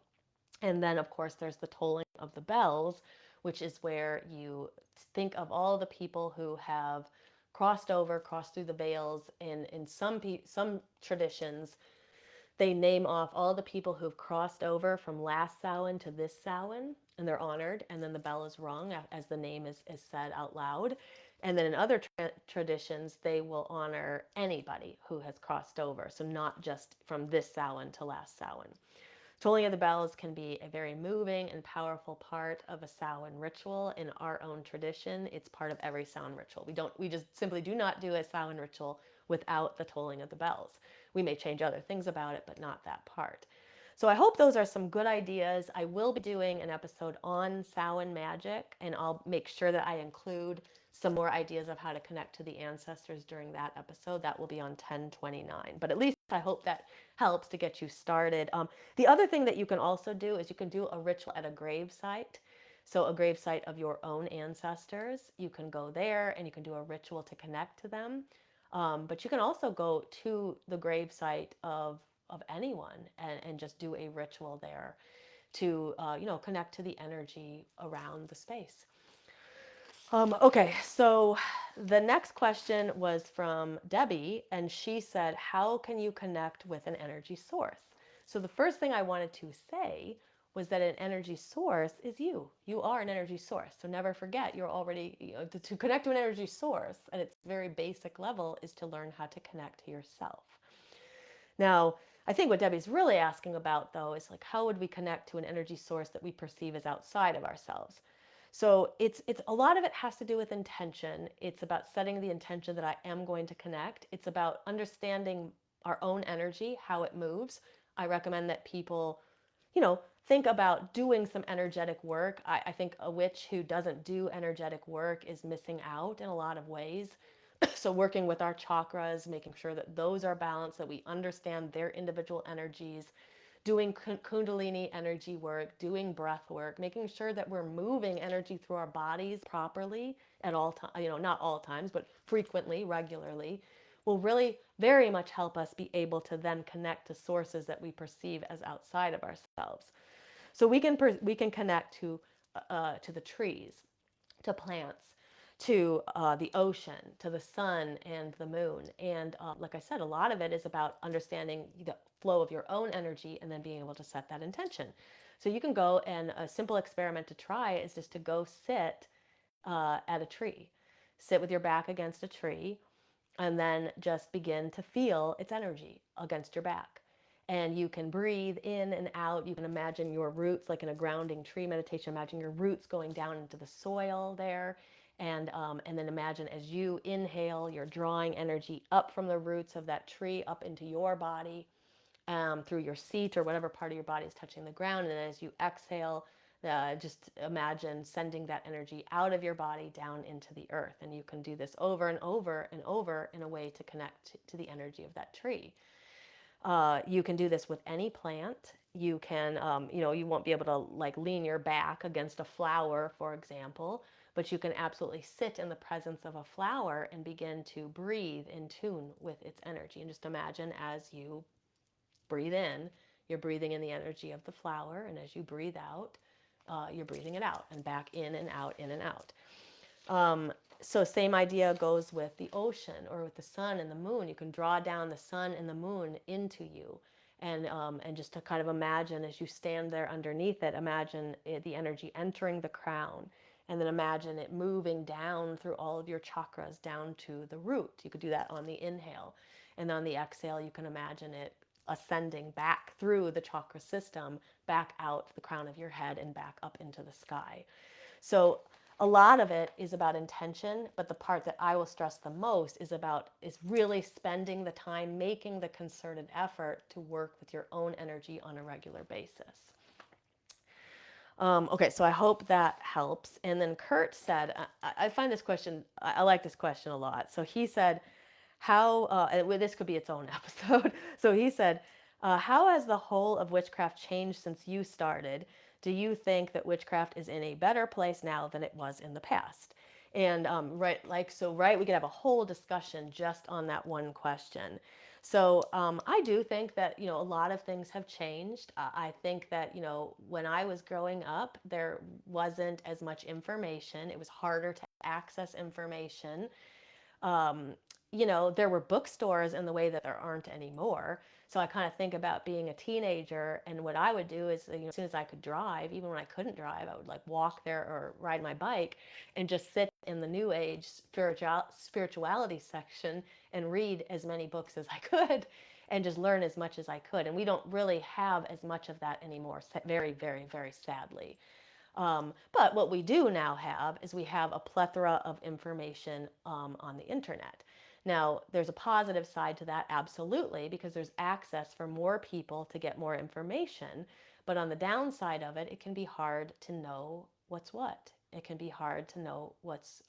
Speaker 1: And then, of course, there's the tolling of the bells, which is where you think of all the people who have crossed through the veils. In some traditions, they name off all the people who've crossed over from last Samhain to this Samhain, and they're honored, and then the bell is rung as the name is said out loud. And then in other traditions, they will honor anybody who has crossed over, so not just from this Samhain to last Samhain. Tolling of the bells can be a very moving and powerful part of a Samhain ritual. In our own tradition, it's part of every Samhain ritual. We just simply do not do a Samhain ritual without the tolling of the bells. We may change other things about it, but not that part. So I hope those are some good ideas. I will be doing an episode on Samhain magic, and I'll make sure that I include some more ideas of how to connect to the ancestors during that episode. That will be on 10/29. But at least I hope that helps to get you started. The other thing that you can also do is you can do a ritual at a grave site. So a grave site of your own ancestors. You can go there and you can do a ritual to connect to them. But you can also go to the grave site of anyone and just do a ritual there to connect to the energy around the space. Okay, so the next question was from Debbie, and she said, how can you connect with an energy source? So the first thing I wanted to say was that an energy source is you. You are an energy source. So never forget, you're already, to connect to an energy source at its very basic level is to learn how to connect to yourself. Now, I think what Debbie's really asking about, though, is like, how would we connect to an energy source that we perceive as outside of ourselves? So it's a lot of it has to do with intention. It's about setting the intention that I am going to connect. It's about understanding our own energy, how it moves. I recommend that people, think about doing some energetic work. I think a witch who doesn't do energetic work is missing out in a lot of ways. So working with our chakras, making sure that those are balanced, that we understand their individual energies, doing kundalini energy work, doing breath work, making sure that we're moving energy through our bodies properly at all times, not all times, but frequently, regularly, will really very much help us be able to then connect to sources that we perceive as outside of ourselves. So we can connect to the trees, to plants, to the ocean, to the sun and the moon. And like I said, a lot of it is about understanding the flow of your own energy and then being able to set that intention. So you can go, and a simple experiment to try is just to go sit at a tree. Sit with your back against a tree and then just begin to feel its energy against your back. And you can breathe in and out. You can imagine your roots, like in a grounding tree meditation, imagine your roots going down into the soil there. And then imagine as you inhale, you're drawing energy up from the roots of that tree up into your body, through your seat or whatever part of your body is touching the ground. And as you exhale, just imagine sending that energy out of your body down into the earth. And you can do this over and over and over in a way to connect to the energy of that tree. You can do this with any plant. You can, you won't be able to like lean your back against a flower, for example, but you can absolutely sit in the presence of a flower and begin to breathe in tune with its energy. And just imagine as you breathe in, you're breathing in the energy of the flower, and as you breathe out, you're breathing it out, and back in and out, in and out. So same idea goes with the ocean or with the sun and the moon. You can draw down the sun and the moon into you, and just to kind of imagine as you stand there underneath it, imagine the energy entering the crown and then imagine it moving down through all of your chakras down to the root. You could do that on the inhale. And on the exhale, you can imagine it ascending back through the chakra system, back out the crown of your head and back up into the sky. So a lot of it is about intention, but the part that I will stress the most is really spending the time, making the concerted effort to work with your own energy on a regular basis. Okay, so I hope that helps. And then Kurt said, I find this question, I like this question a lot. So he said, how, and this could be its own episode. So he said, how has the whole of witchcraft changed since you started? Do you think that witchcraft is in a better place now than it was in the past? And right, we could have a whole discussion just on that one question. So I do think that a lot of things have changed. I think that when I was growing up, there wasn't as much information. It was harder to access information. um, there were bookstores in the way that there aren't anymore. So I kind of think about being a teenager, and what I would do is, as soon as I could drive, even when I couldn't drive, I would like walk there or ride my bike and just sit in the New Age spirituality section and read as many books as I could and just learn as much as I could. And we don't really have as much of that anymore, very, very, very sadly. But what we do now have is we have a plethora of information on the internet. Now, there's a positive side to that, absolutely, because there's access for more people to get more information. But on the downside of it, it can be hard to know what's what. It can be hard to know what's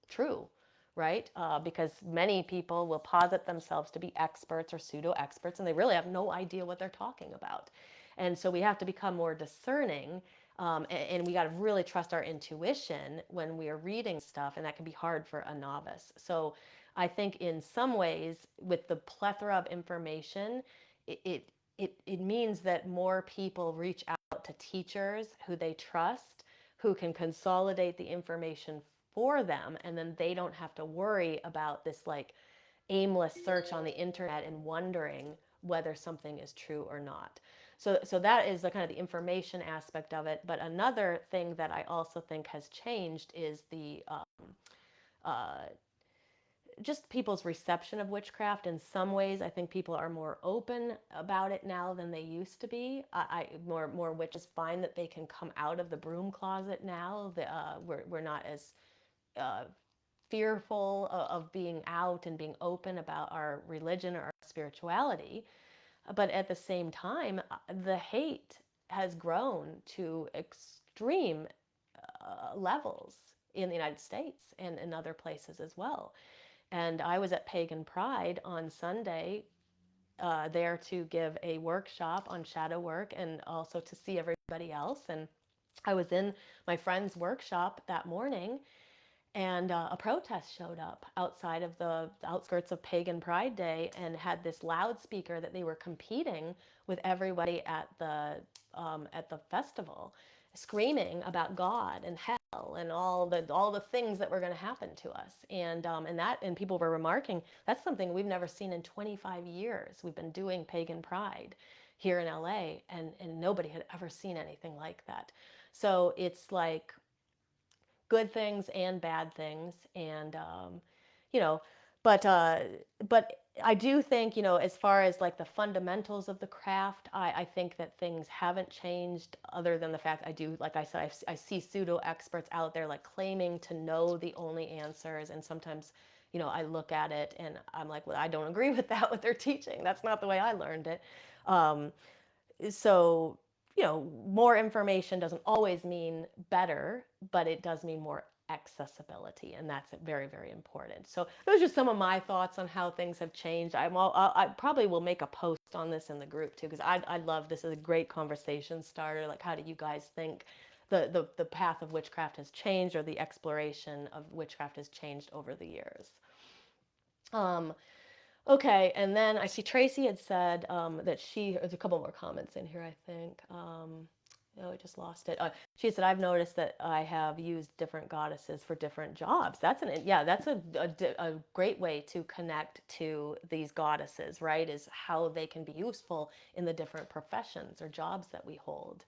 Speaker 1: true, right? Because many people will posit themselves to be experts or pseudo experts, and they really have no idea what they're talking about. And so we have to become more discerning, and we got to really trust our intuition when we are reading stuff, and that can be hard for a novice. So I think in some ways, with the plethora of information, it means that more people reach out to teachers who they trust, who can consolidate the information for them, and then they don't have to worry about this like aimless search on the internet and wondering whether something is true or not. So that is the kind of the information aspect of it. But another thing that I also think has changed is the uh, just people's reception of witchcraft. In some ways, I think people are more open about it now than they used to be. More witches find that they can come out of the broom closet now. We're not as uh, fearful of being out and being open about our religion or our spirituality. But at the same time, the hate has grown to extreme levels in the United States and in other places as well. And I was at Pagan Pride on Sunday, there to give a workshop on shadow work and also to see everybody else. And I was in my friend's workshop that morning, and a protest showed up outside of the outskirts of Pagan Pride Day and had this loudspeaker that they were competing with everybody at the festival, screaming about God and hell and all the things that were going to happen to us. And people were remarking that's something we've never seen in 25 years. We've been doing Pagan Pride here in LA, and nobody had ever seen anything like that. So it's like good things and bad things, and you know but I do think, as far as like the fundamentals of the craft, I think that things haven't changed, other than the fact I do, like I said, I see pseudo experts out there like claiming to know the only answers, and sometimes I look at it and I'm like, well, I don't agree with that, what they're teaching. That's not the way I learned it. um, so more information doesn't always mean better, but it does mean more accessibility, and that's very, very important. So those are some of my thoughts on how things have changed. I probably will make a post on this in the group too, because I love this. Is a great conversation starter. Like, how do you guys think the path of witchcraft has changed, or the exploration of witchcraft has changed over the years? um, Okay, and then I see Tracy had said that there's a couple more comments in here, I think. Oh, I just lost it. She said, I've noticed that I have used different goddesses for different jobs. That's a great way to connect to these goddesses, right? Is how they can be useful in the different professions or jobs that we hold.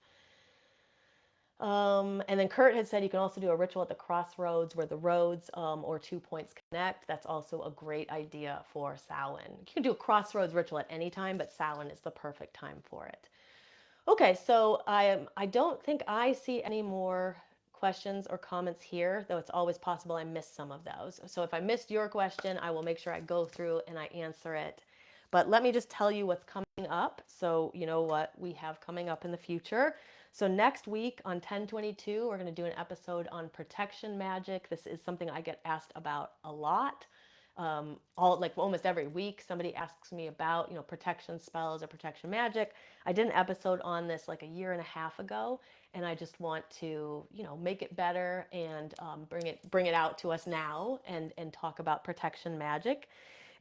Speaker 1: And then Kurt had said you can also do a ritual at the crossroads where the roads or 2 points connect. That's also a great idea for Samhain. You can do a crossroads ritual at any time, but Samhain is the perfect time for it. Okay, so I don't think I see any more questions or comments here, though it's always possible I missed some of those. So if I missed your question, I will make sure I go through and I answer it. But let me just tell you what's coming up. So you know what we have coming up in the future. So next week on 10/22, we're going to do an episode on protection magic. This is something I get asked about a lot. All like almost every week somebody asks me about protection spells or protection magic. I did an episode on this like a year and a half ago, and I just want to make it better and bring it out to us now and talk about protection magic.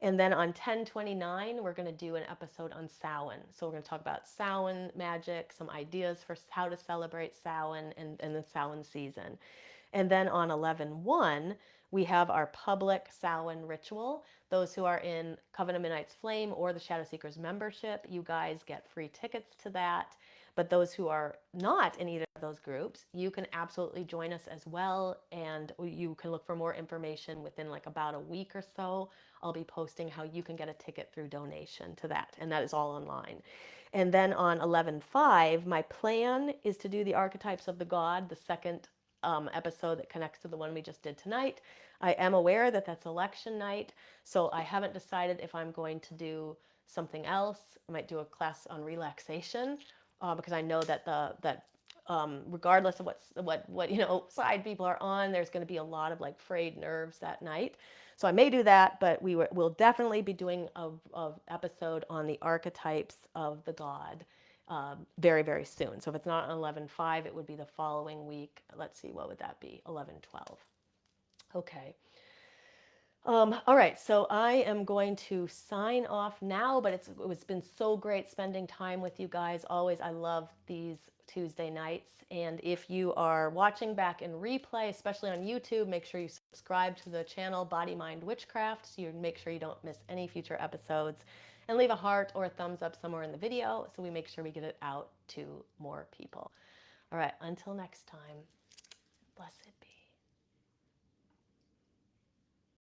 Speaker 1: And then on 10/29, we're going to do an episode on Samhain. So we're going to talk about Samhain magic, some ideas for how to celebrate Samhain and the Samhain season. And then on 11/1, we have our public Samhain ritual. Those who are in Coven of Midnight's Flame or the Shadow Seekers membership, you guys get free tickets to that. But those who are not in either of those groups, you can absolutely join us as well. And you can look for more information within like about a week or so. I'll be posting how you can get a ticket through donation to that. And that is all online. And then on 11/5, my plan is to do the archetypes of the god, the second episode that connects to the one we just did tonight. I am aware that that's election night, so I haven't decided if I'm going to do something else. I might do a class on relaxation because I know that regardless of what side people are on, there's going to be a lot of like frayed nerves that night. So I may do that, but we'll definitely be doing a episode on the archetypes of the god very, very soon. So if it's not on 11/5, it would be the following week. Let's see, what would that be? 11/12. Okay. All right, so I am going to sign off now, but it's been so great spending time with you guys. Always, I love these Tuesday nights. And if you are watching back in replay, especially on YouTube, make sure you subscribe to the channel Body Mind Witchcraft so you make sure you don't miss any future episodes. And leave a heart or a thumbs up somewhere in the video so we make sure we get it out to more people. All right, until next time, blessed be.